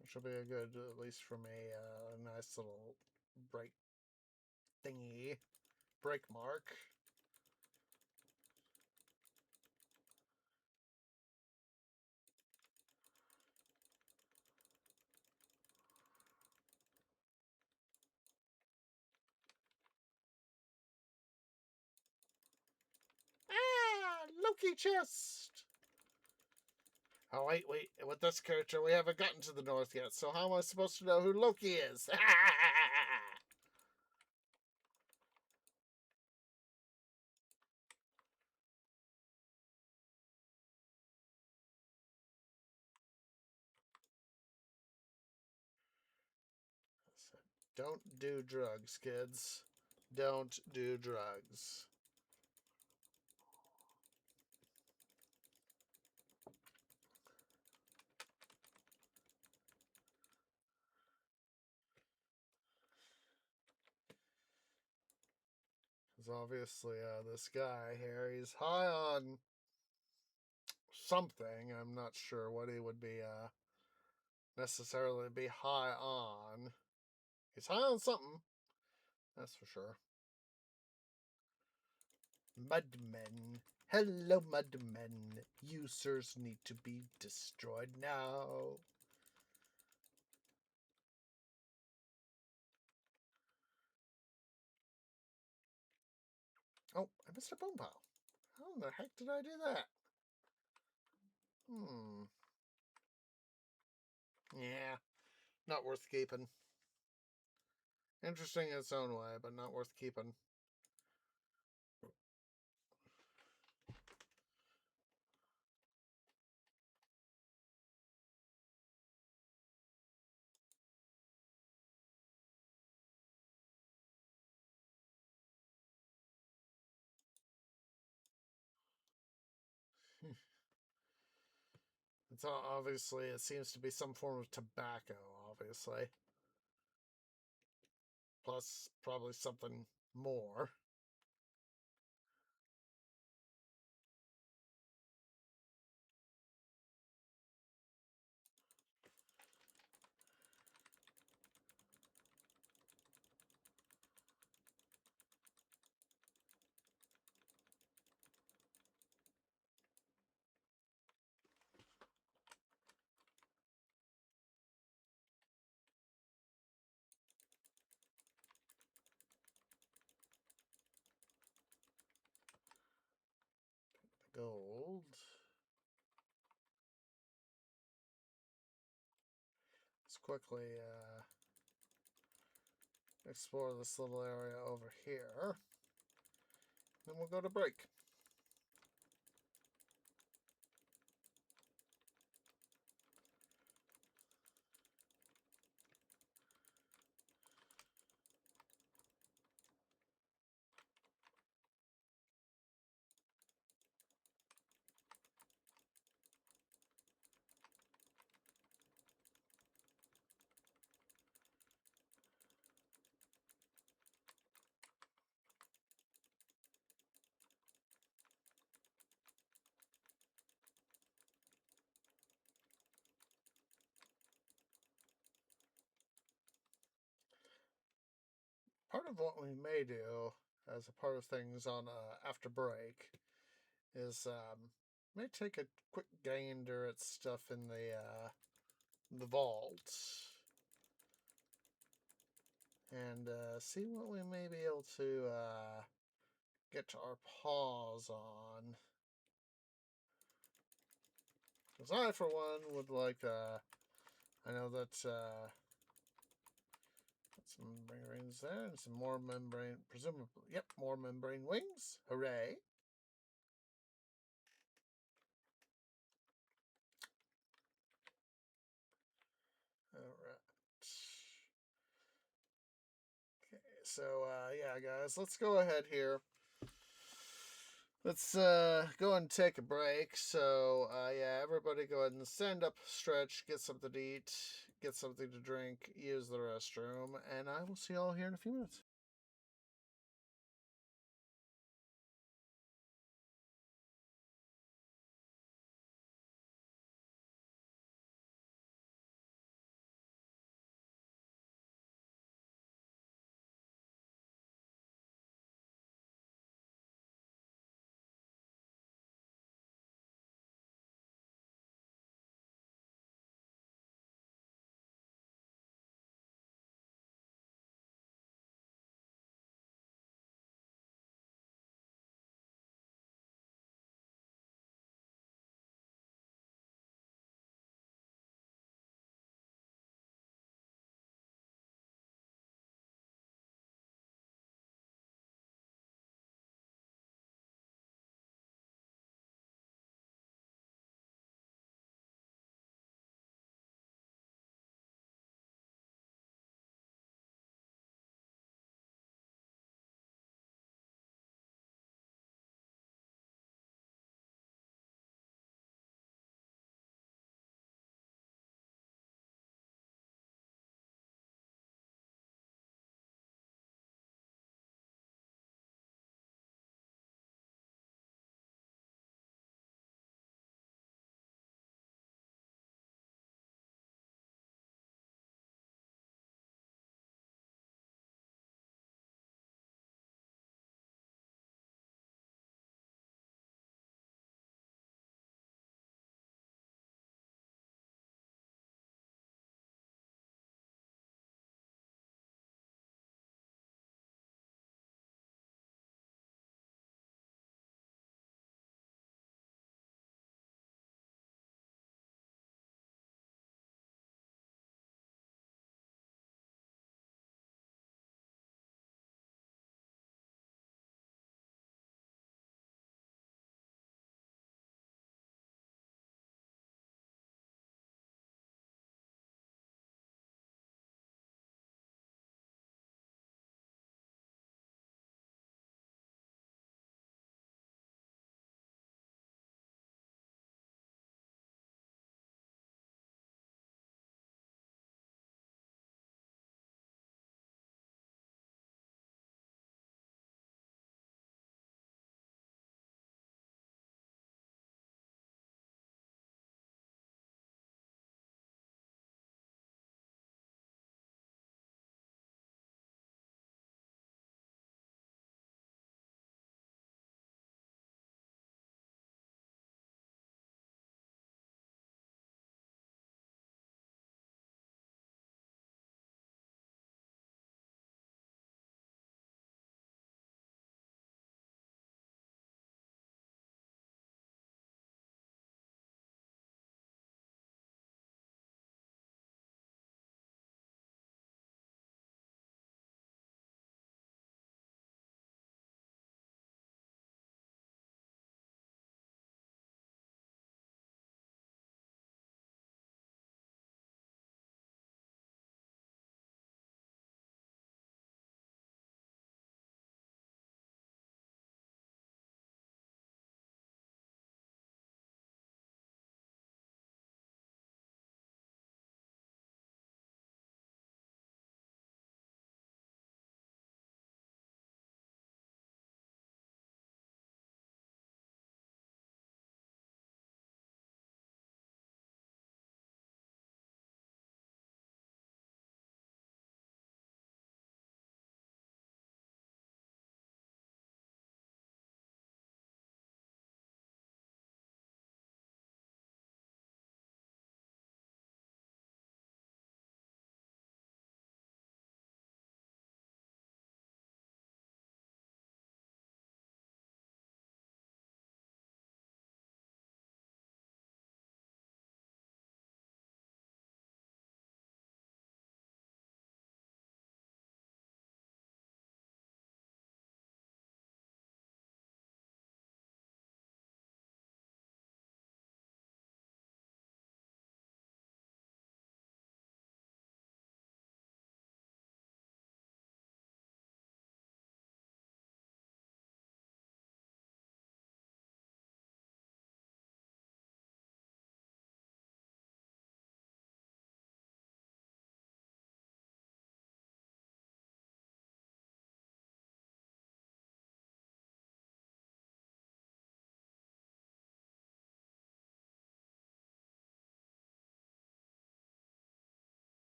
Which will be a good, at least from a nice little break thingy, break mark. Ah, Loki chest! Oh, wait. With this character, we haven't gotten to the north yet, so how am I supposed to know who Loki is? Don't do drugs, kids. Don't do drugs. Because obviously, this guy here, he's high on something. I'm not sure what he would be necessarily be high on. He's high on something, that's for sure. Mudmen. Hello, Mudmen. You sirs need to be destroyed now. Oh, I missed a bone pile. How in the heck did I do that? Yeah, not worth keeping. Interesting in its own way, but not worth keeping. It's obviously, it seems to be some form of tobacco, obviously. Plus, probably something more. Gold. Let's quickly explore this little area over here. Then we'll go to break. part of what we may do as a part of things on after break is may take a quick gander at stuff in the vault and see what we may be able to get our paws on. Because I, for one, would like, I know that, some membrane rings there, and some more membrane, presumably, yep, more membrane wings. Hooray. Alright. Okay, so, yeah, guys, let's go ahead here. Let's go and take a break. So, yeah, everybody go ahead and stand up, stretch, get something to eat, get something to drink, use the restroom, and I will see you all here in a few minutes.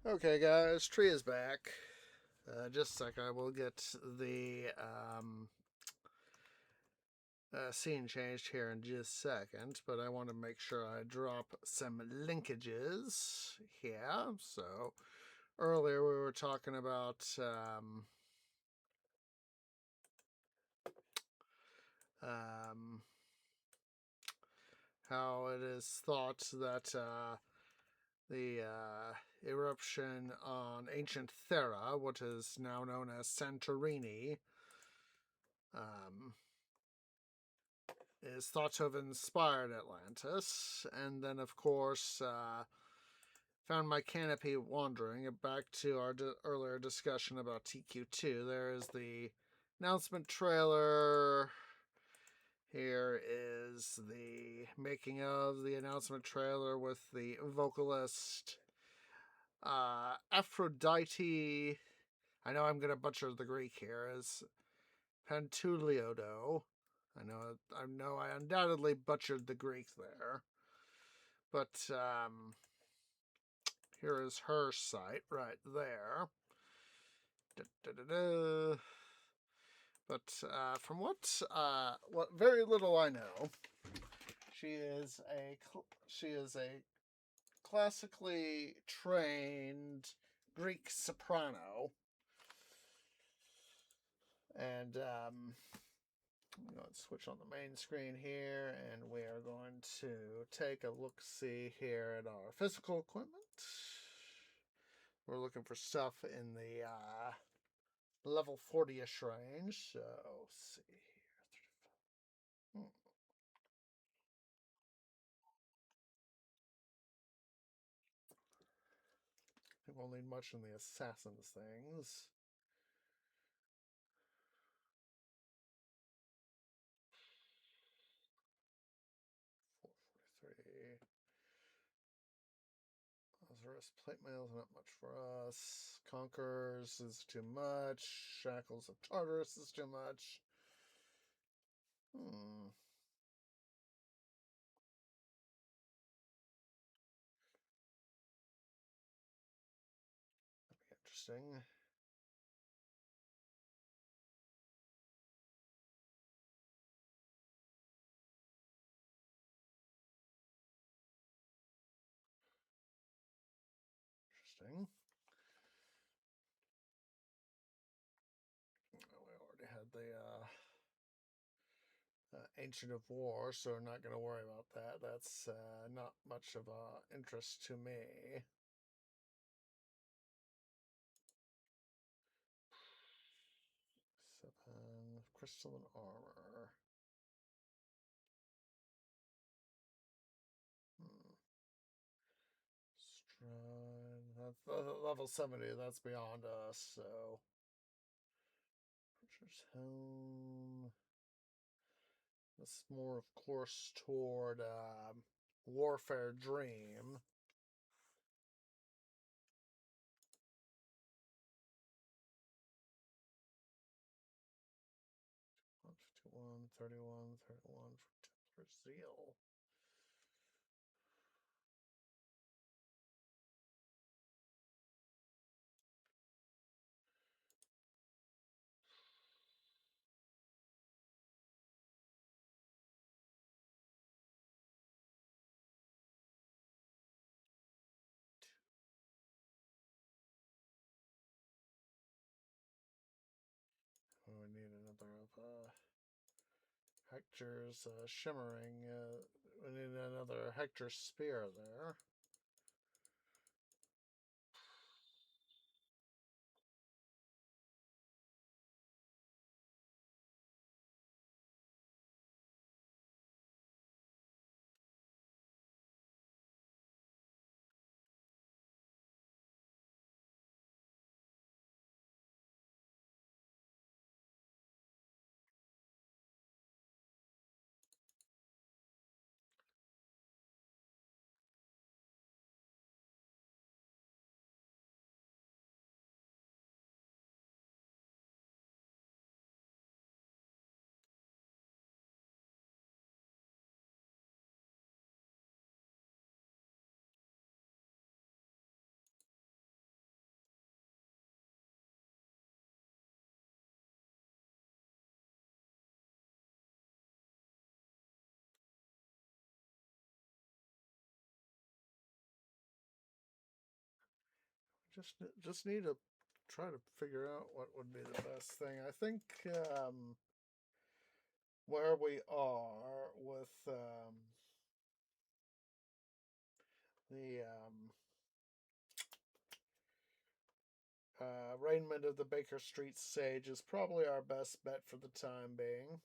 Okay, guys, tree is back. Just a sec, I will get the scene changed here in just a second, but I want to make sure I drop some linkages here. So, earlier we were talking about how it is thought that the eruption on ancient Thera, what is now known as Santorini, um, is thought to have inspired Atlantis. And then, of course, found my canopy wandering. Back to our earlier discussion about TQ2. There is the announcement trailer. Here is the making of the announcement trailer with the vocalist Aphrodite. I know I'm going to butcher the Greek here. Is Pantuliodo. I know I undoubtedly butchered the Greek there. But here is her site right there. But from what very little I know, she is a classically trained Greek soprano, and I'm going to switch on the main screen here, and we are going to take a look-see here at our physical equipment. We're looking for stuff in the level 40-ish range, so let's see here. I won't need much in the assassins things. Osiris plate mail is not much for us. Conquerors is too much. Shackles of Tartarus is too much. That'd be interesting. Interesting. We already had the Ancient of War, so we're not going to worry about that. That's not much of interest to me. Crystal and armor. Stride. That's level 70. That's beyond us. So, Preacher's Helm. This is more, of course, toward Warfare Dream. $151, $31, $31 for Templar Zeal. We need another of Hector's shimmering. We need another Hector spear there. just need to try to figure out what would be the best thing. I think where we are with the arraignment of the Baker Street Sage is probably our best bet for the time being.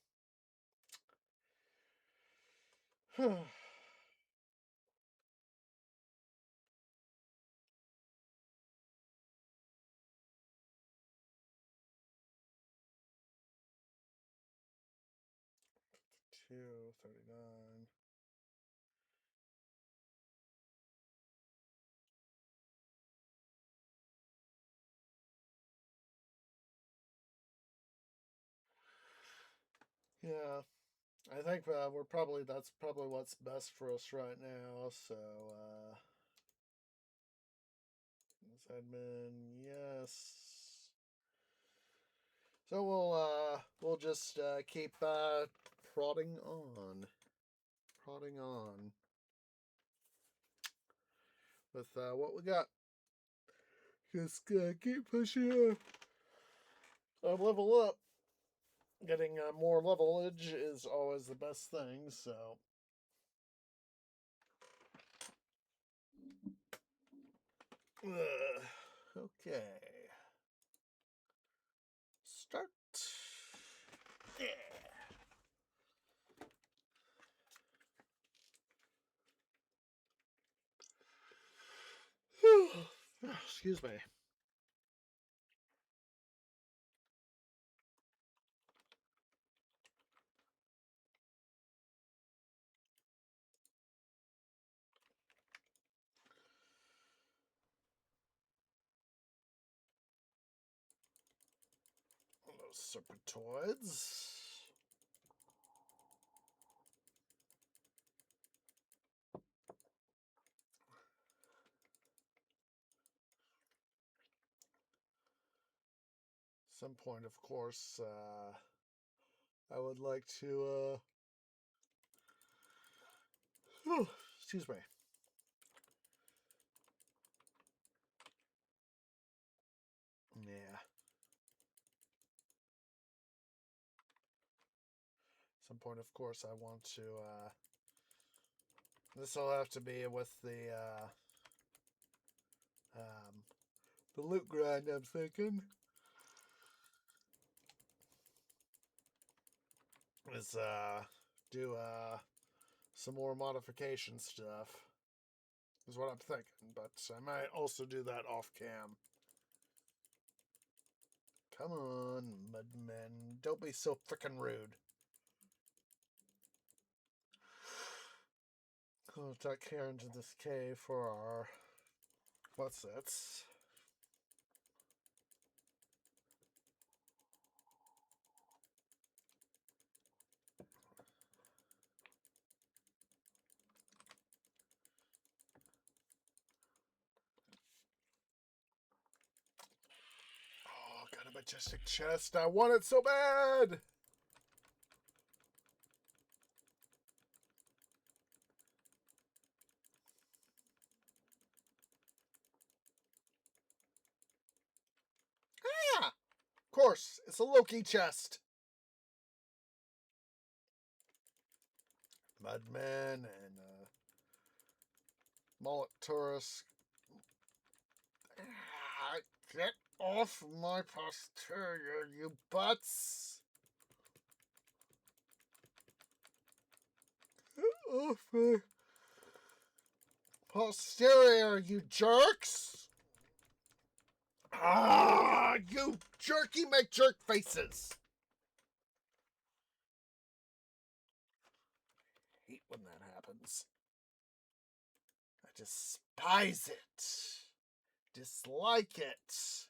239. Yeah, I think that's probably what's best for us right now. So, admin, yes. So we'll just keep prodding on with what we got. Just keep pushing level up. Getting more levelage is always the best thing. So. Okay. Start. Yeah. Excuse me. Those serpentoids. Some point, of course, I would like to. Excuse me. Yeah. Some point, of course, I want to. This will have to be with the loot grind. I'm thinking is do some more modification stuff. Is what I'm thinking, but I might also do that off cam. Come on, mudmen. Don't be so frickin' rude. I'll tuck here into this cave for our... What's that? Oh, got a majestic chest. I want it so bad! Ah! Of course, it's a Loki chest. Mudman and Mullet Taurus. Ah, get off my posterior, you butts! Get off my posterior, you jerks! Ah, you jerky make jerk faces! I hate when that happens. I despise it. Dislike it.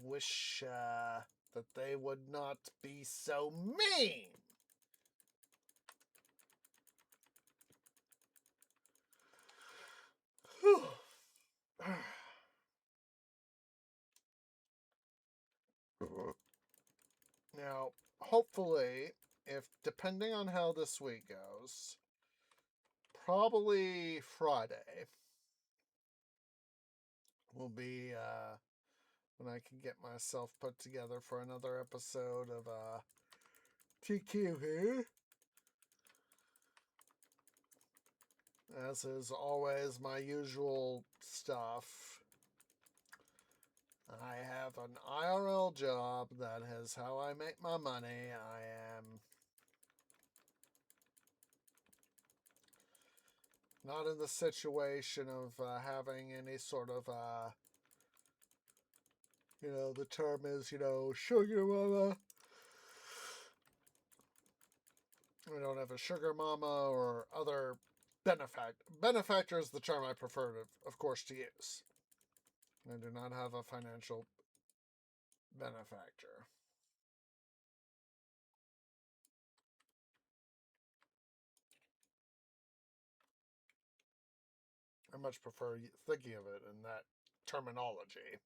Wish that they would not be so mean. Now, hopefully, if depending on how this week goes, probably Friday, will be when I can get myself put together for another episode of TQ here. As is always my usual stuff. I have an IRL job. That is how I make my money. I am not in the situation of having any sort of, the term is, sugar mama. I don't have a sugar mama or other benefactor is the term I prefer, of course, to use. I do not have a financial benefactor. I much prefer thinking of it in that terminology.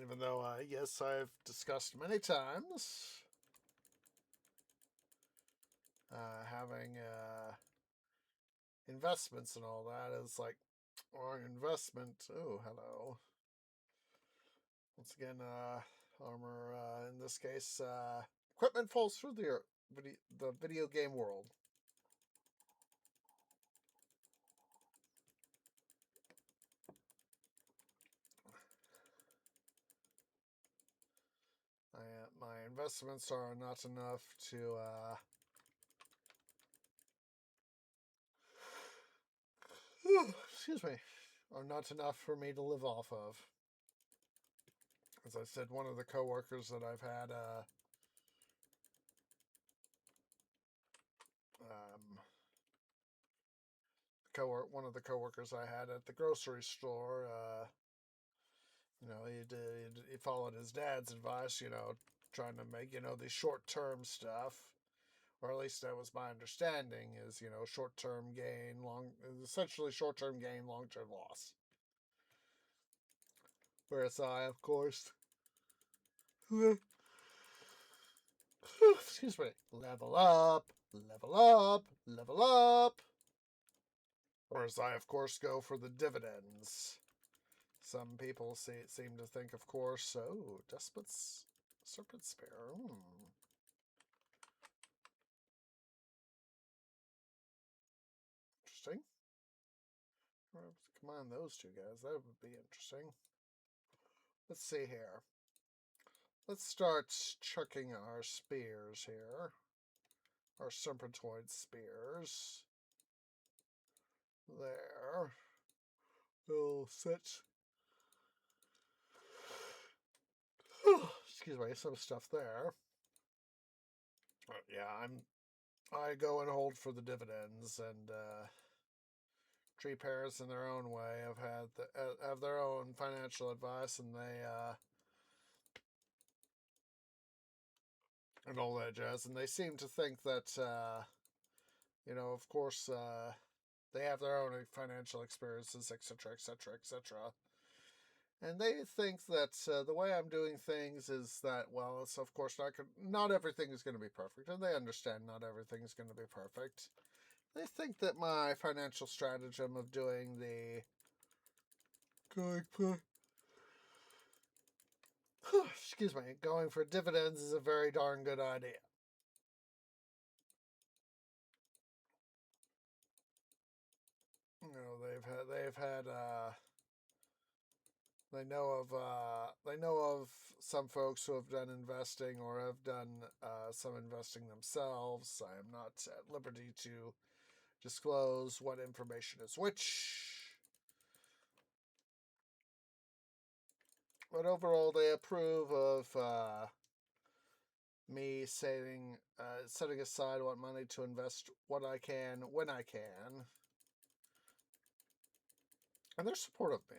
Even though, yes, I've discussed many times having investments and all that is like, or an investment. Oh, hello. Once again, armor, in this case, equipment falls through the video game world. My investments are not enough to excuse me, are not enough for me to live off of. As I said, one of the coworkers that I've had one of the coworkers I had at the grocery store, he followed his dad's advice, trying to make, the short-term stuff, or at least that was my understanding, is, short-term gain, essentially short-term gain, long-term loss. Whereas I, of course, excuse me, level up, level up, level up. Whereas I, of course, go for the dividends. Some people seem to think, of course, Despot's Serpent Spear. Interesting. Combine those two guys. That would be interesting. Let's see here. Let's start chucking our spears here. Our serpentoid spears. There. We'll set... excuse me, some stuff there. Yeah, I go and hold for the dividends, and tree parents in their own way have their own financial advice, and they and all that jazz, and they seem to think that of course they have their own financial experiences, etc., etc., etc. And they think that the way I'm doing things is that, well, it's of course not everything is going to be perfect, and they understand not everything is going to be perfect. They think that my financial stratagem of doing the going for dividends is a very darn good idea. They know of some folks who have done investing or have done some investing themselves. I am not at liberty to disclose what information is which. But overall, they approve of me setting aside what money to invest, what I can, when I can. And they're supportive of me.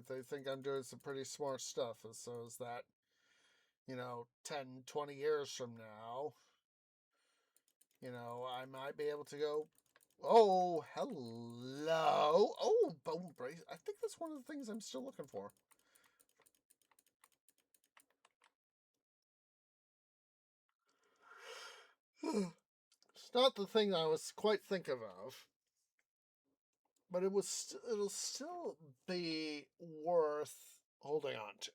They think I'm doing some pretty smart stuff. And so is that, 10, 20 years from now, I might be able to go, oh, hello. Oh, bone brace. I think that's one of the things I'm still looking for. It's not the thing I was quite thinking of, but it'll still be worth holding on to.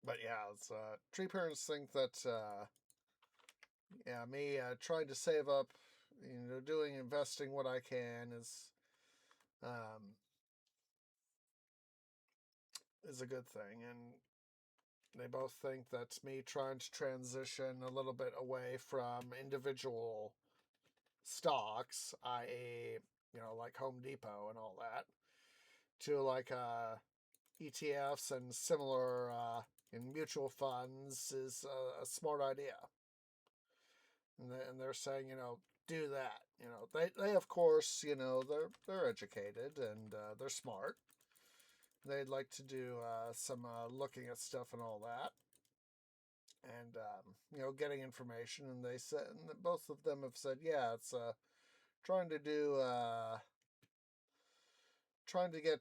But yeah, it's, tree parents think that me trying to save up, doing investing what I can um, is a good thing, and they both think that me trying to transition a little bit away from individual stocks, i.e., like Home Depot and all that, to like ETFs and similar in mutual funds is a smart idea. And they're saying, do that. They of course, they're educated and they're smart. They'd like to do some looking at stuff and all that, and getting information. And they said, and both of them have said, yeah, it's trying to do, trying to get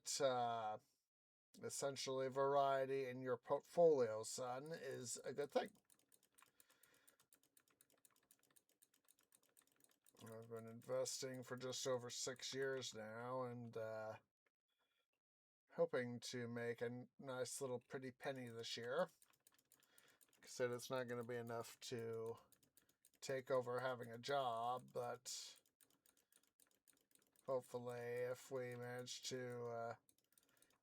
essentially variety in your portfolio, son, is a good thing. I've been investing for just over 6 years now, and hoping to make a nice little pretty penny this year. Like I said, it's not going to be enough to take over having a job, but hopefully if we manage to,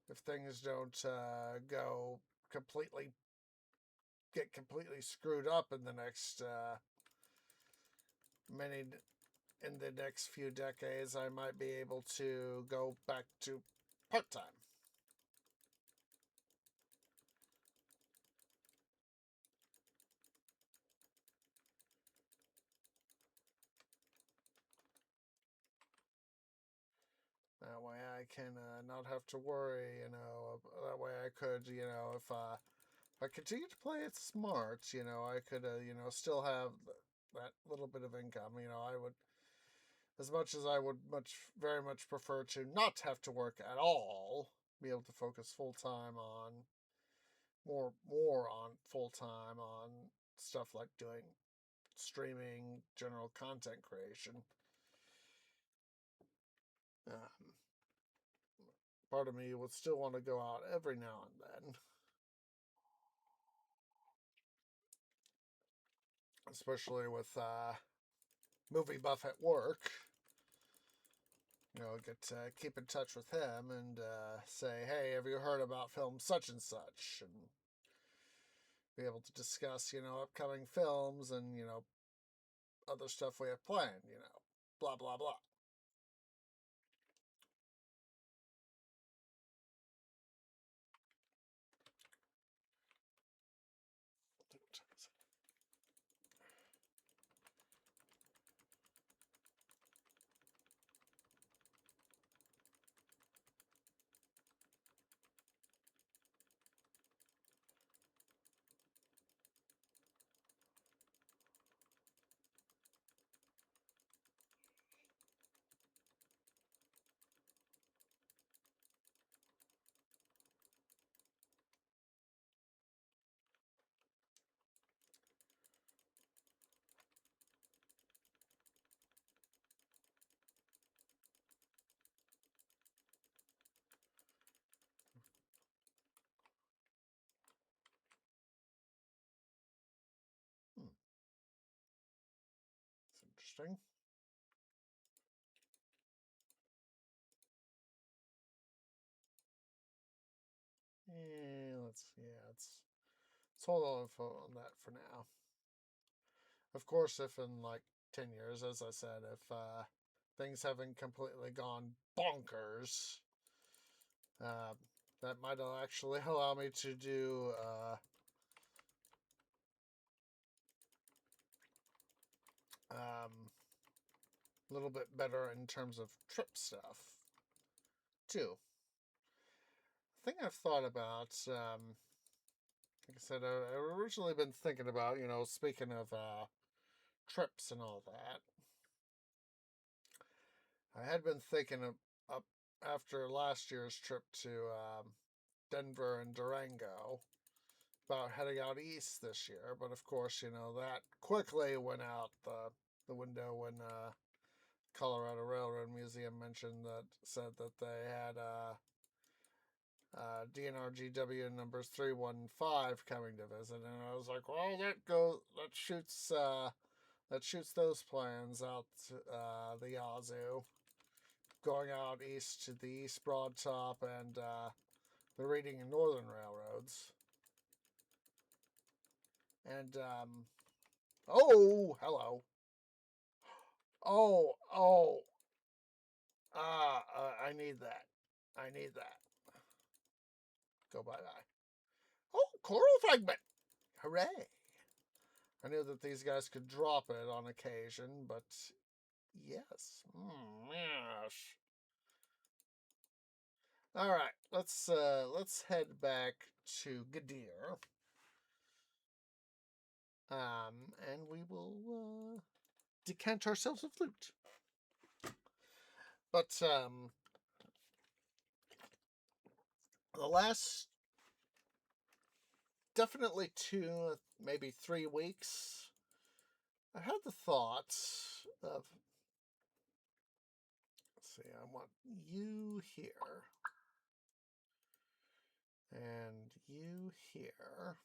if things don't get completely screwed up in the next in the next few decades, I might be able to go back to part-time. That way I can not have to worry, that way I could, if I continue to play it smart, I could, still have that little bit of income. I would, as much as I would very much prefer to not have to work at all, be able to focus full-time on, more on full-time on stuff like doing streaming, general content creation. Part of me would still want to go out every now and then, especially with movie buff at work. Keep in touch with him and say, hey, have you heard about film such and such? And be able to discuss, upcoming films and, other stuff we have planned, blah, blah, blah. It's interesting. Let's hold on that for now. Of course, if in like 10 years, as I said, if things haven't completely gone bonkers, that might actually allow me to do a little bit better in terms of trip stuff too. The thing I've thought about, like I said, I've originally been thinking about, speaking of trips and all that, I had been thinking of up after last year's trip to Denver and Durango, about heading out east this year, but of course, that quickly went out the window when Colorado Railroad Museum said that they had DNRGW numbers 315 coming to visit, and I was like, well, that shoots those plans out the Yazoo, going out east to the East Broad Top and the Reading and Northern Railroads. And, oh, hello. Oh, I need that. I need that. Go bye-bye. Oh, coral fragment. Hooray. I knew that these guys could drop it on occasion, but yes. Yes. All right, let's head back to Gadir. And we will decant ourselves a flute. But the last definitely 2, maybe 3 weeks, I had the thought of, let's see, I want you here and you here.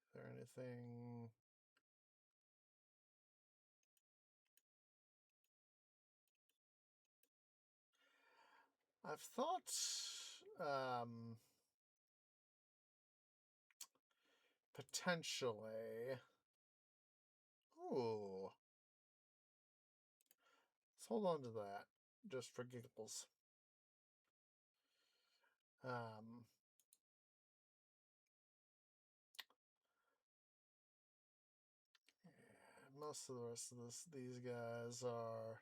Is there anything? I've thought potentially. Ooh. Let's hold on to that just for giggles. Most of the rest of these guys are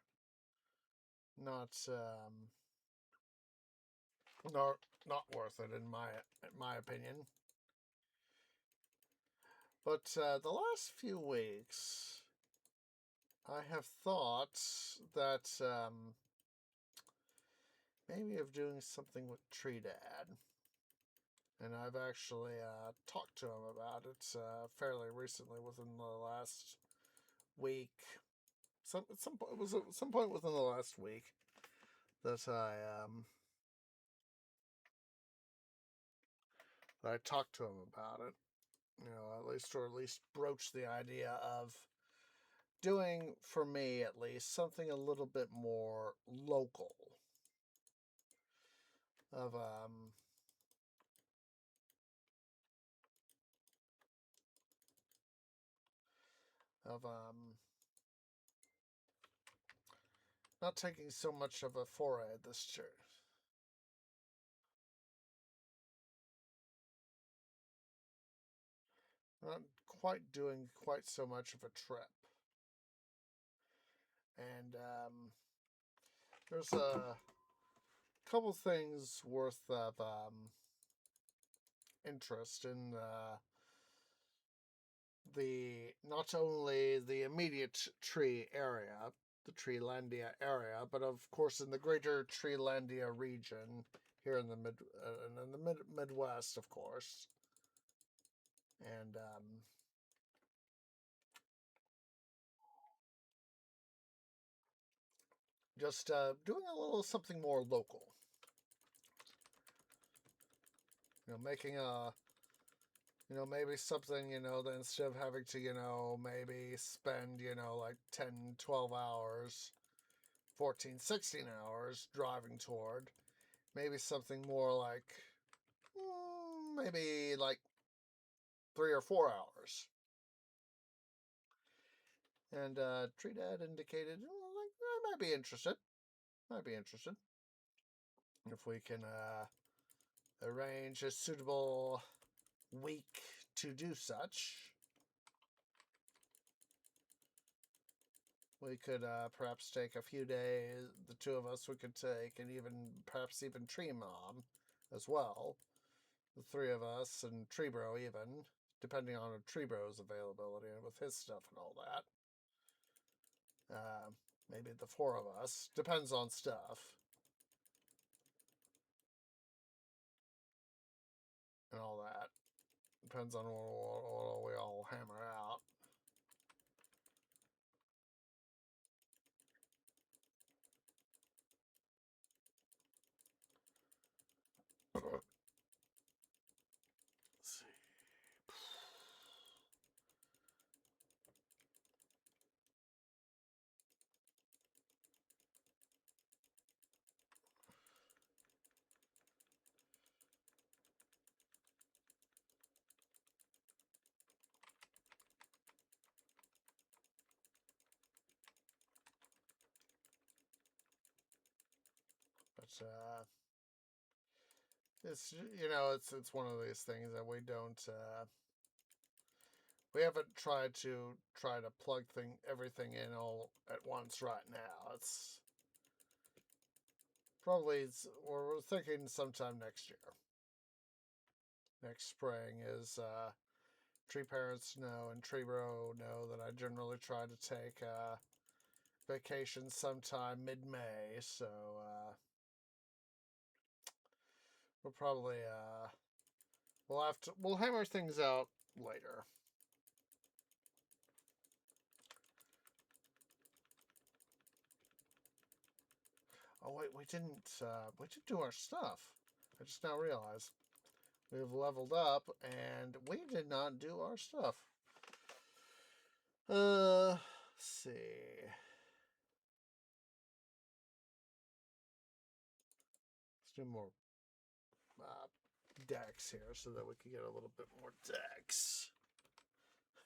not worth it in my opinion. But the last few weeks, I have thought that maybe of doing something with Tree Dad. And I've actually talked to him about it fairly recently, within the last week. It was at some point within the last week that I talked to him about it. At least broach the idea of doing, for me at least, something a little bit more local. Of not taking so much of a foray this year. Not quite doing quite so much of a trip. And there's a couple things worth of interest in the not only the immediate tree area, the Treelandia area, but of course in the greater Treelandia region here in the Midwest, of course. And just doing a little something more local. Making maybe something, that instead of having to, maybe spend, like 10, 12 hours, 14, 16 hours driving toward, maybe something more like, maybe like 3 or 4 hours. And Tree Dad indicated, I might be interested. If we can arrange a suitable week to do such, we could perhaps take a few days, the two of us we could take, and perhaps even Tree Mom as well. The 3 of us, and Tree Bro even, depending on Tree Bro's availability and with his stuff and all that. Maybe the 4 of us. Depends on stuff. And all that. Depends on what we all hammer out. Let's see. But it's, you know, it's one of these things that we don't we haven't tried to plug everything in all at once right now. It's probably we're thinking sometime next year. Next spring is tree parents know and tree row know that I generally try to take vacation sometime mid-May, so we'll probably we'll hammer things out later. Oh wait, we didn't do our stuff. I just now realized we've leveled up and we did not do our stuff. Let's see. Let's do more decks here so that we can get a little bit more decks.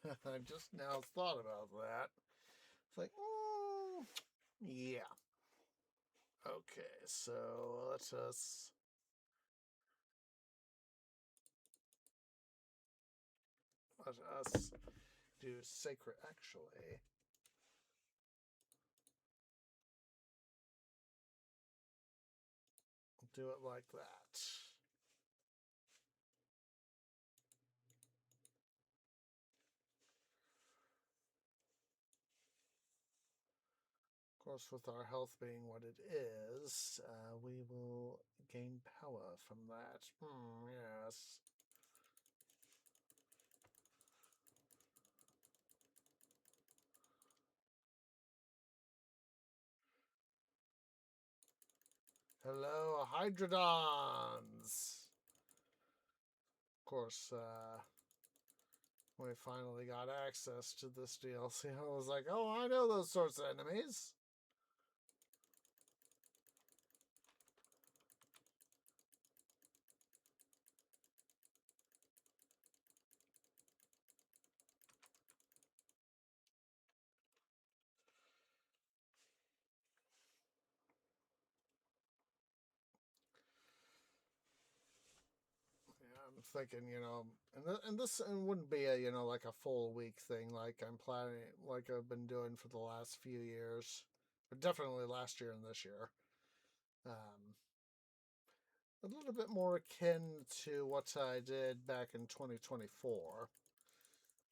I just now thought about that. It's like, yeah. Okay, so let us do sacred actually. Do it like that. Of course, with our health being what it is, we will gain power from that. Yes. Hello, Hydrodons! Of course, when we finally got access to this DLC, I was like, oh, I know those sorts of enemies. I'm thinking, you know, and this wouldn't be a, you know, like a full week thing like I'm planning, like I've been doing for the last few years, but definitely last year and this year. A little bit more akin to what I did back in 2024,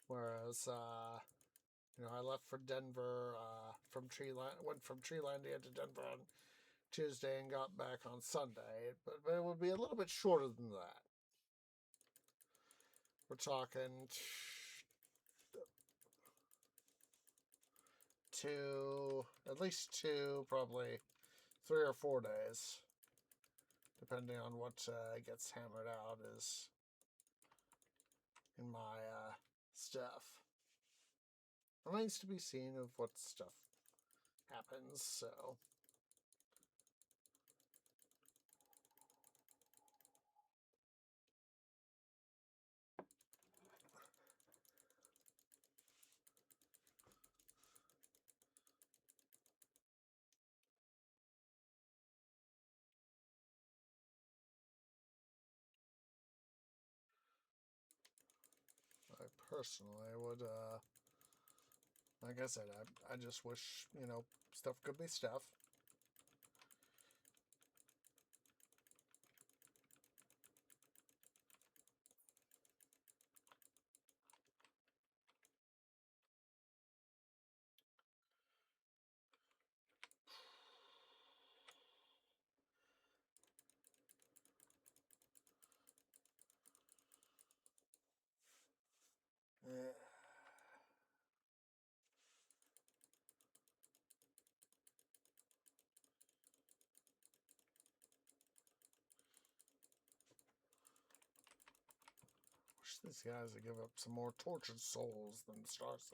whereas, you know, I left for Denver went from Treelandia to Denver on Tuesday and got back on Sunday, but it would be a little bit shorter than that. We're talking at least 2, probably 3 or 4 days, depending on what gets hammered out is in my stuff. Remains to be seen of what stuff happens, so. I personally would, like I said, I just wish, you know, stuff could be stuff. These guys that give up some more tortured souls than the stars.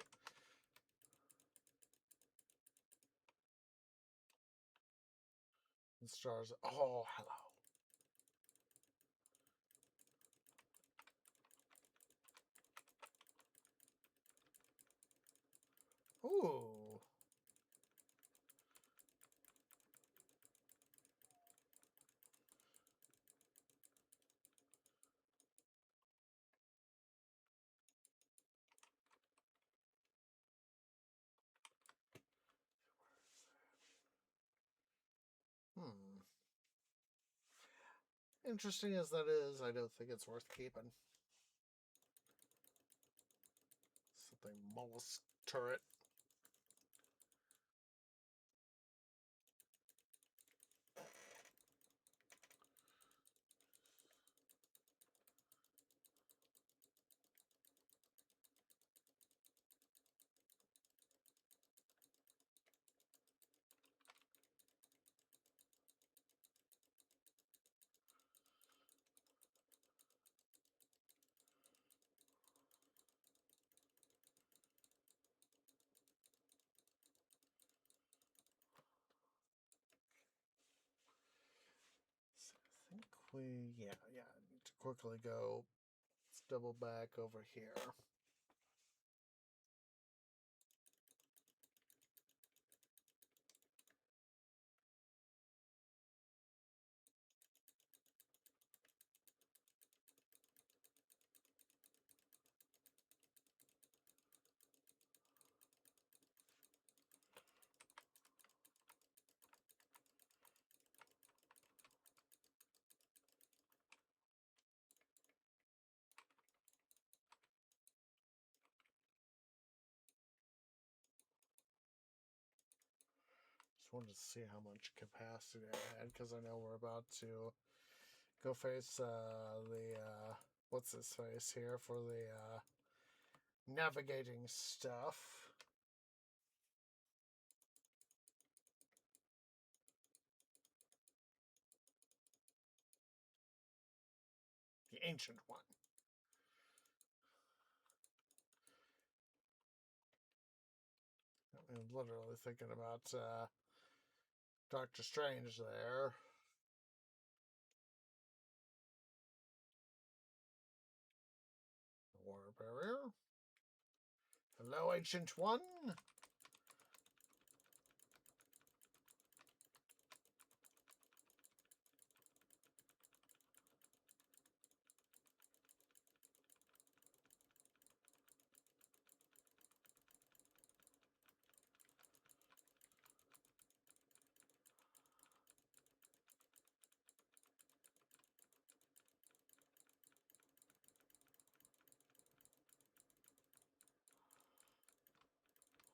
The stars. Oh, hello. Ooh. Hmm. Interesting as that is, I don't think it's worth keeping. Something mollusk turret. I think yeah, need to quickly go. Let's double back over here. Just wanted to see how much capacity I had, because I know we're about to go face what's his face here for the navigating stuff. The ancient one. I'm literally thinking about Doctor Strange there. Water barrier. Hello, ancient one.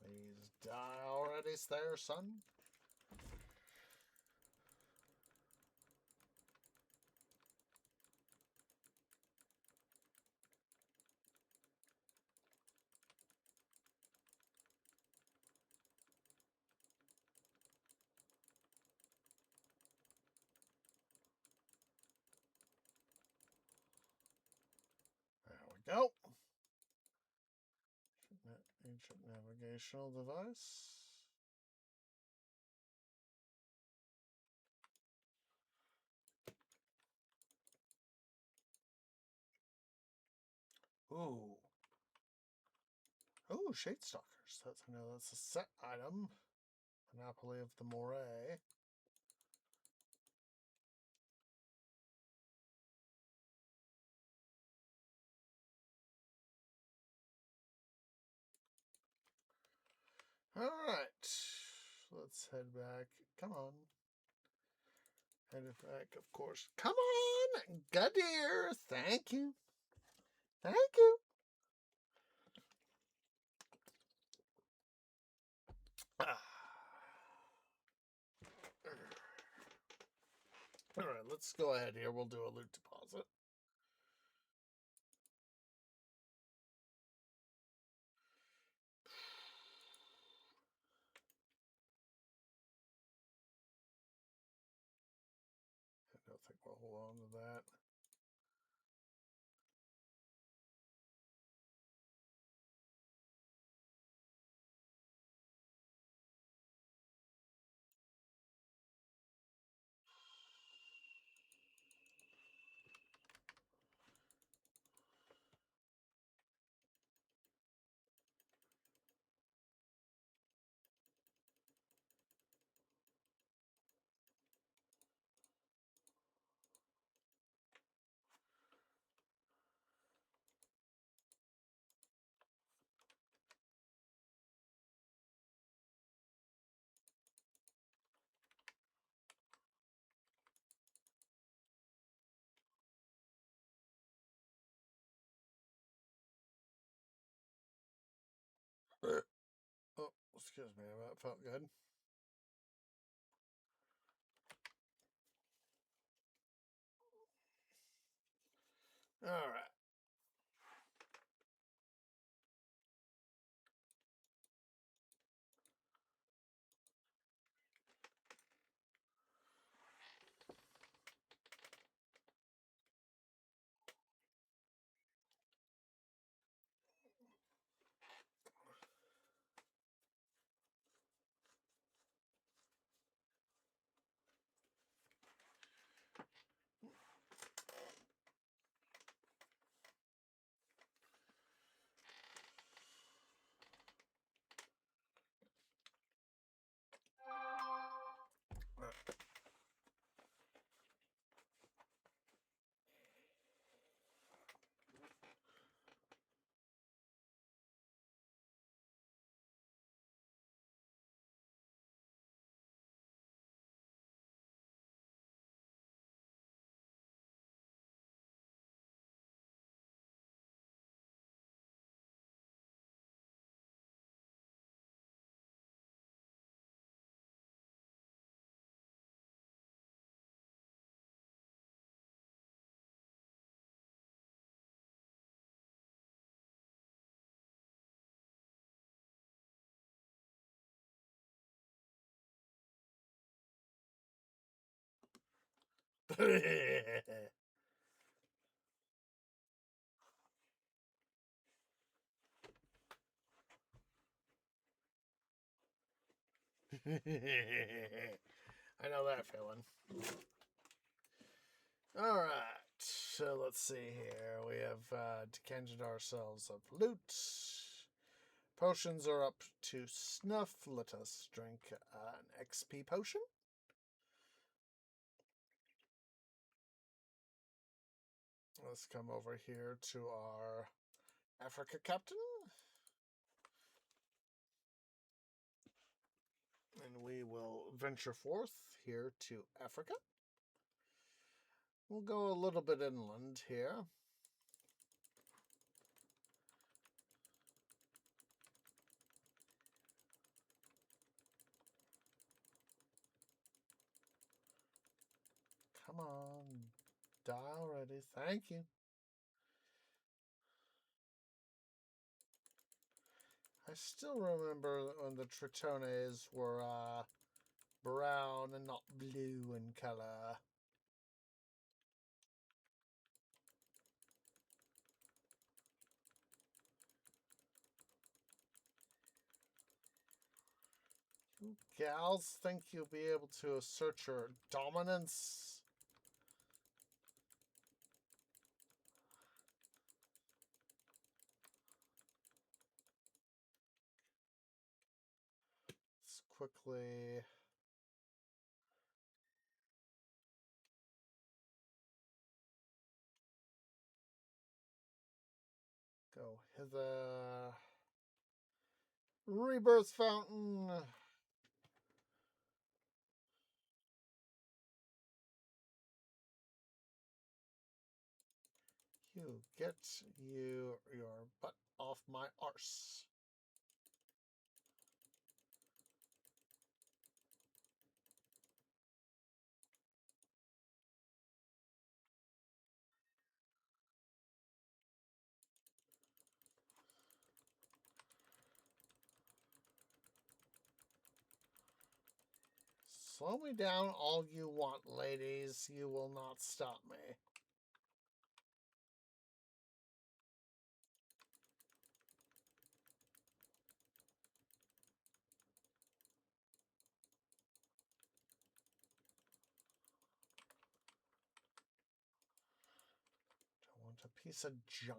Please die already, there, son. There we go. Ancient navigational device. Ooh. Oh, Shade Stalkers. I know that's a set item. Monopoly of the Moray. Alright. Let's head back. Come on. Head back, of course. Come on! Gadir! Thank you. Thank you. Alright, let's go ahead here. We'll do a loot deposit. I don't think we'll hold on to that. Excuse me, that felt good. All right. I know that feeling. All right, so let's see here. We have decanted ourselves of loot. Potions are up to snuff. Let us drink an XP potion. Let's come over here to our Africa captain. And we will venture forth here to Africa. We'll go a little bit inland here. Come on, die already. Thank you. I still remember when the Tritones were brown and not blue in color. You gals think you'll be able to assert your dominance? Let's quickly go hither. Rebirth fountain. You get your butt off my arse. Slow me down all you want, ladies. You will not stop me. Don't want a piece of junk.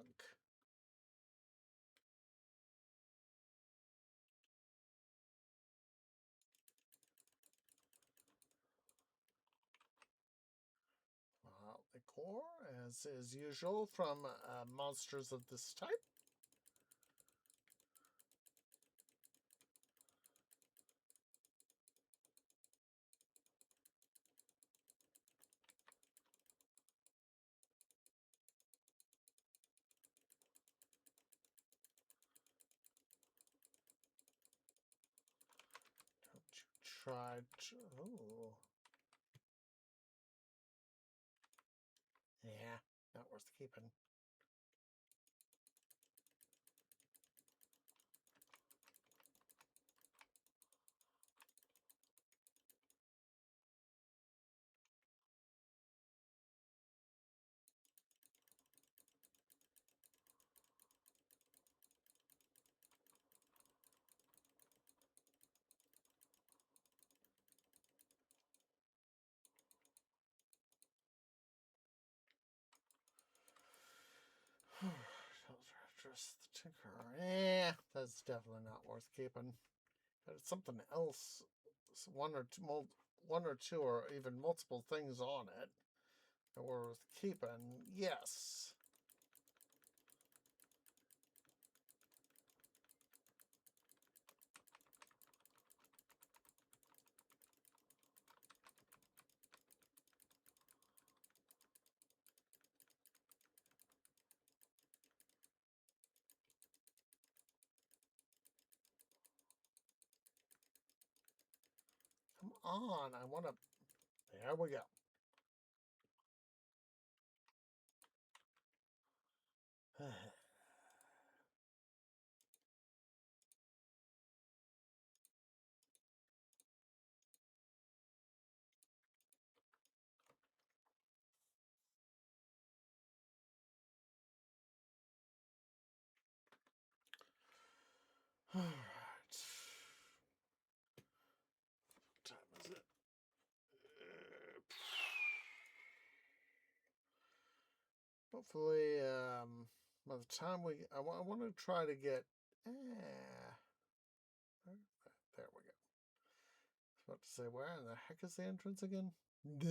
Liqueur, as is usual from monsters of this type. try to... Oh. Yeah, not worth keeping. Just the tinker. That's definitely not worth keeping. But it's something else. One or two, or even multiple things on it that were worth keeping. Yes. Come on, I want to... There we go. All right. What time is it? Hopefully, by the time I want to try to get... there we go. I was about to say, where in the heck is the entrance again? Duh.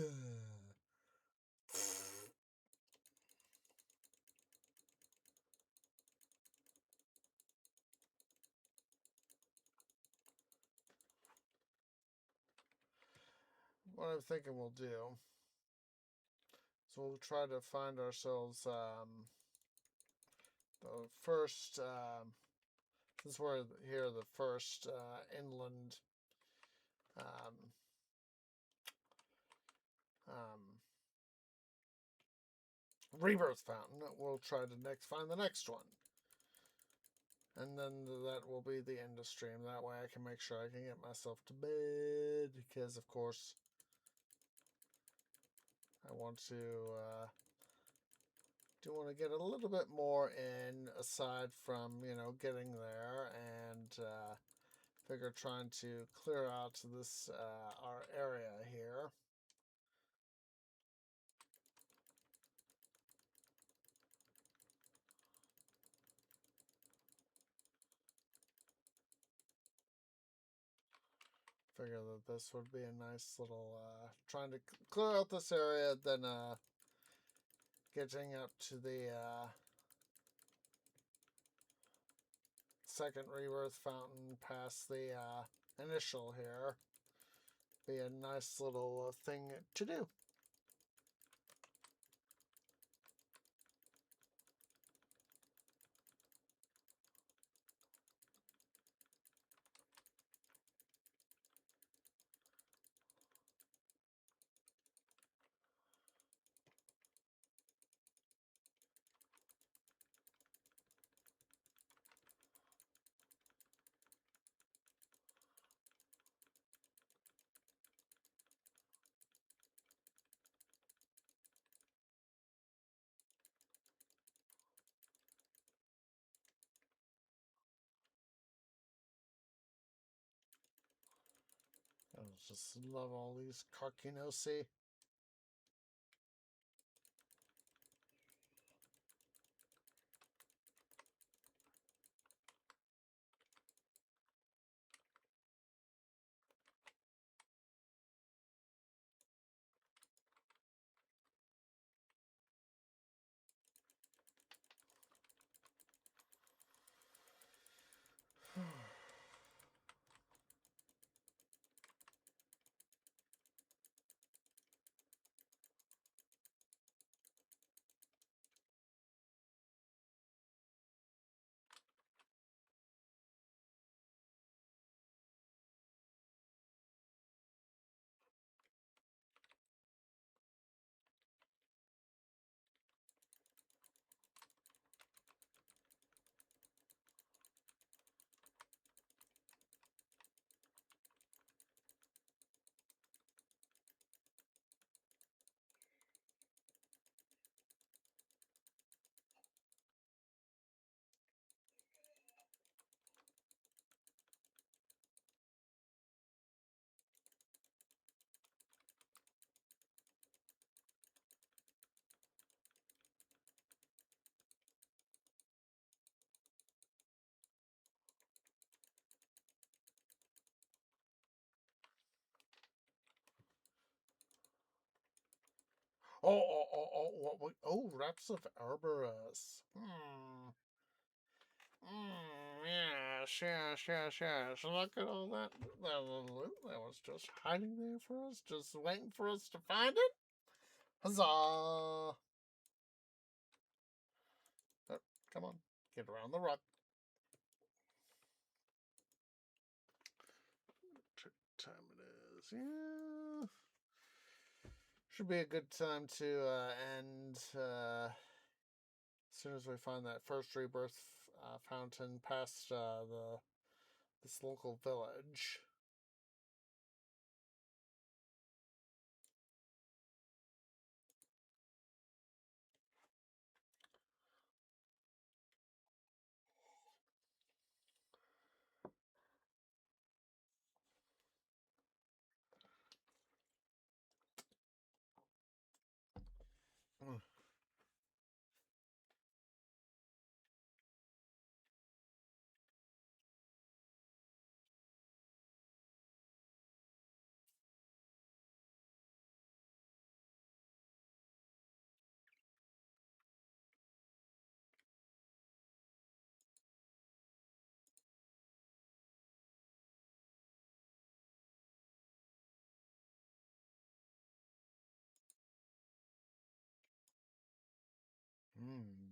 What I'm thinking we'll do is we'll try to find ourselves the first... this is where here the first inland rebirth fountain. We'll try to find the next one. And then that will be the end of stream. That way I can make sure I can get myself to bed. Because, of course, I want to... do want to get a little bit more in, aside from, getting there. And figure trying to clear out this, our area here. Figure that this would be a nice little, trying to clear out this area, then getting up to the second rebirth fountain past the initial here. Be a nice little thing to do. I just love all these Carcinosi. Wraps of Arborus. Yes. Look at all that. That loot that was just hiding there for us, just waiting for us to find it. Huzzah! Oh, come on, get around the rock. What time it is? Yeah. Should be a good time to end as soon as we find that first rebirth fountain past this local village.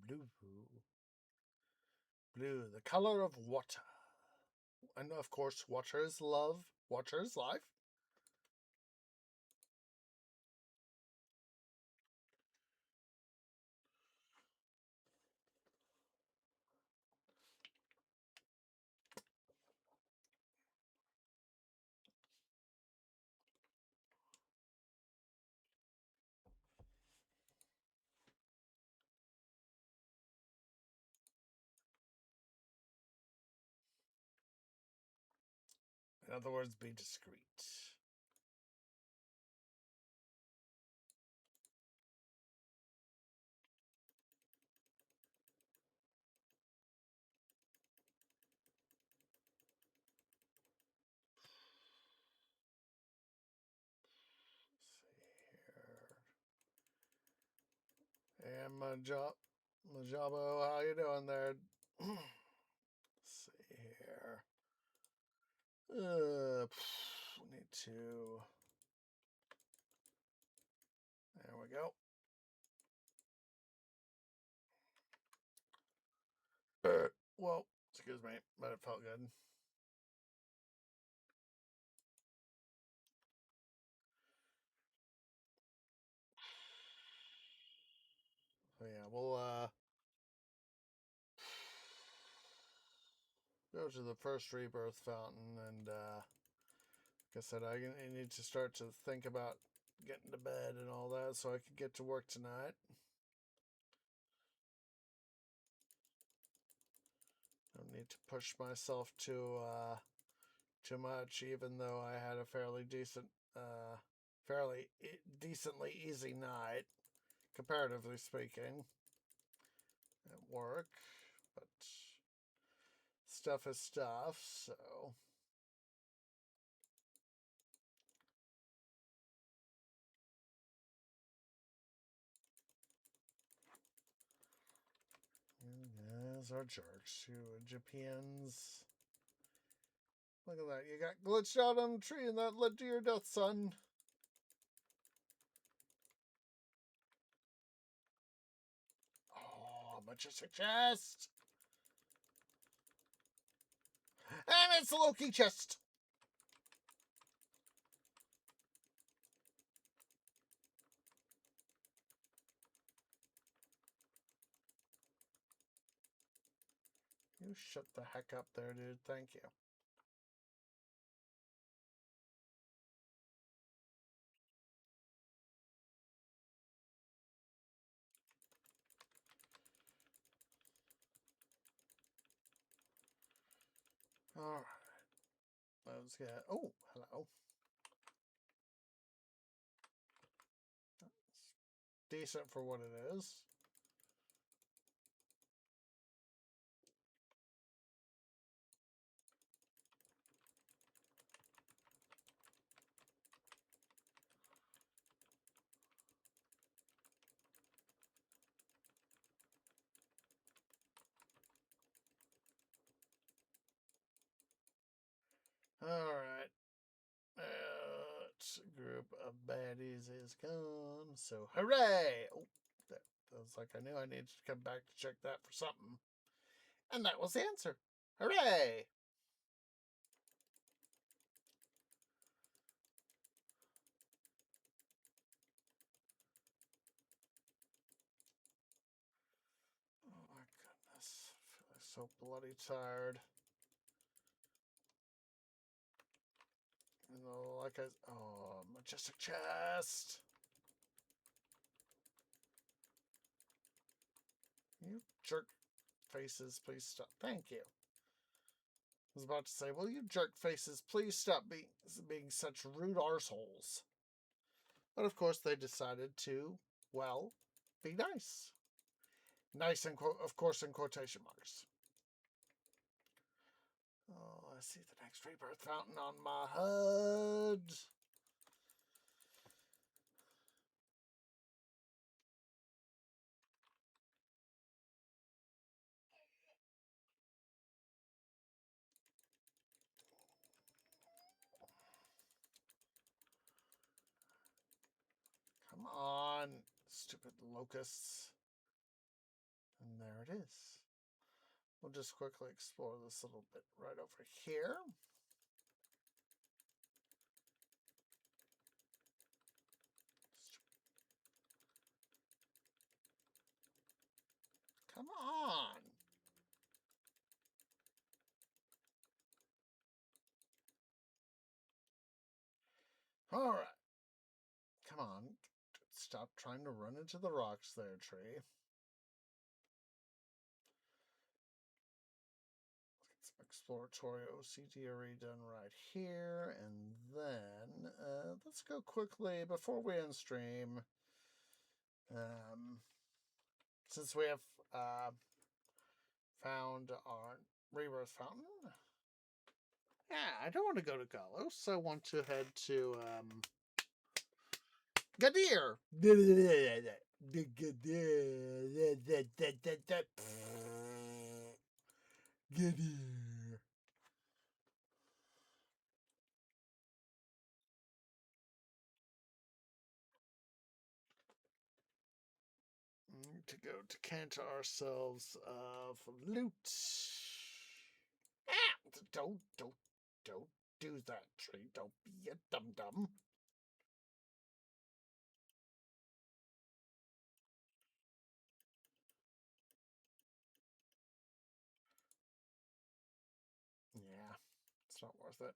Blue. Blue, the color of water. And of course, water is love, water is life. In other words, be discreet. And Majabo, how you doing there? Let's see here. We need to. There we go. Well, excuse me, but it felt good. So yeah, we'll go to the first rebirth fountain, and like I said, I need to start to think about getting to bed and all that so I can get to work tonight. Don't need to push myself too much, even though I had a fairly decently easy night, comparatively speaking, at work. But stuff is stuff, so. Those are jerks, you Egyptians. Look at that. You got glitched out on a tree and that led to your death, son. Oh, majestic chest. And it's the Loki chest. You shut the heck up there, dude. Thank you. Alright. Let's get. Oh, hello. That's decent for what it is. of baddies is gone. So, hooray! Oh, that was like I knew I needed to come back to check that for something. And that was the answer. Hooray! Oh my goodness. I feel so bloody tired. You know, like oh, majestic chest. You jerk faces, please stop. Thank you. I was about to say, will you jerk faces please stop being such rude arseholes? But of course they decided to, well, be nice. Nice, of course, in quotation marks. Oh, I see the next rebirth fountain on my HUD. Come on, stupid locusts. And there it is. We'll just quickly explore this little bit right over here. Come on. All right. Come on. Stop trying to run into the rocks there, tree. Some exploratory OCD already done right here. And then let's go quickly before we end stream. Since we have found our rebirth fountain. Yeah, I don't want to go to Galos. I want to head to Gadir. Gadir. To go to canter ourselves of loot. Ah! Don't do that, tree. Don't be a dum-dum. Yeah, it's not worth it.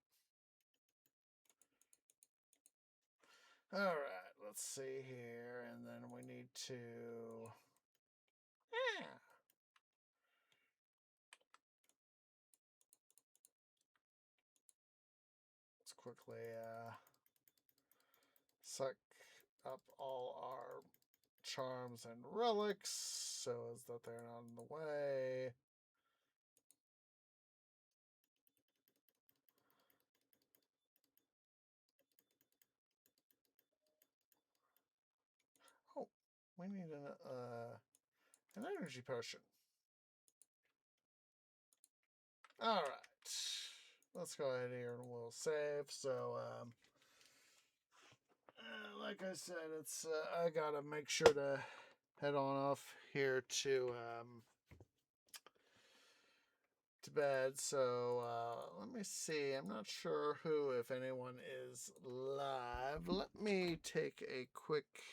Alright, let's see here, and then we need to... Yeah. Let's quickly suck up all our charms and relics so as that they're not in the way. Oh, we need an energy potion. All right, let's go ahead here and we'll save. So, like I said, it's I gotta make sure to head on off here to bed. So let me see. I'm not sure who, if anyone, is live. Let me take a quick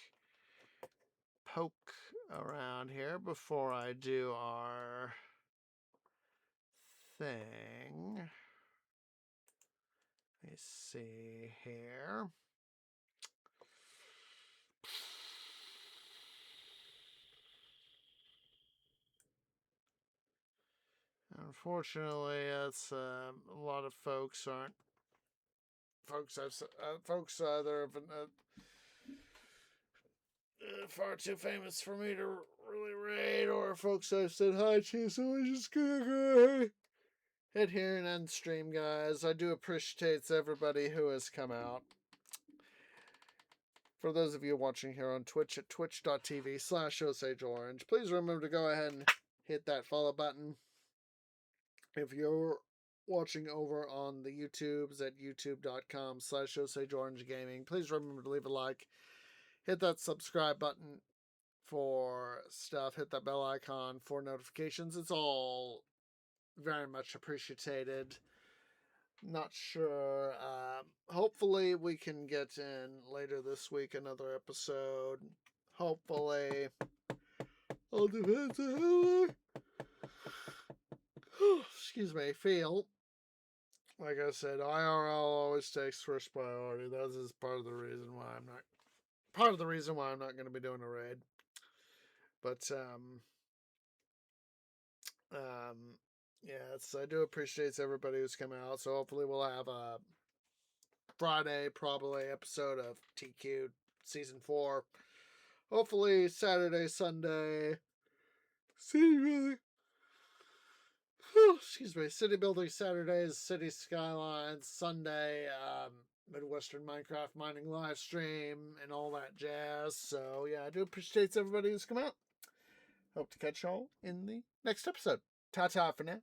poke around here before I do our thing. Let me see here. Unfortunately, it's a lot of folks aren't folks either have been far too famous for me to really raid, or folks I've said hi to, so I'm just gonna go head here and end stream, guys. I do appreciate everybody who has come out. For those of you watching here on Twitch at twitch.tv/OsageOrange, please remember to go ahead and hit that follow button. If you're watching over on the YouTubes at youtube.com/OsageOrangeGaming. Please remember to leave a like, hit that subscribe button for stuff, hit that bell icon for notifications. It's all very much appreciated. Not sure. Hopefully we can get in later this week another episode. Hopefully. All depends on how excuse me, feel. Like I said, IRL always takes first priority. That is part of the reason why I'm not going to be doing a raid. But yes, I do appreciate everybody who's come out. So hopefully we'll have a Friday probably episode of TQ season 4. Hopefully Saturday, Sunday. Excuse me, city building Saturdays, city skylines Sunday, Midwestern Minecraft mining live stream, and all that jazz. So yeah, I do appreciate everybody who's come out. Hope to catch y'all in the next episode. Ta-ta for now.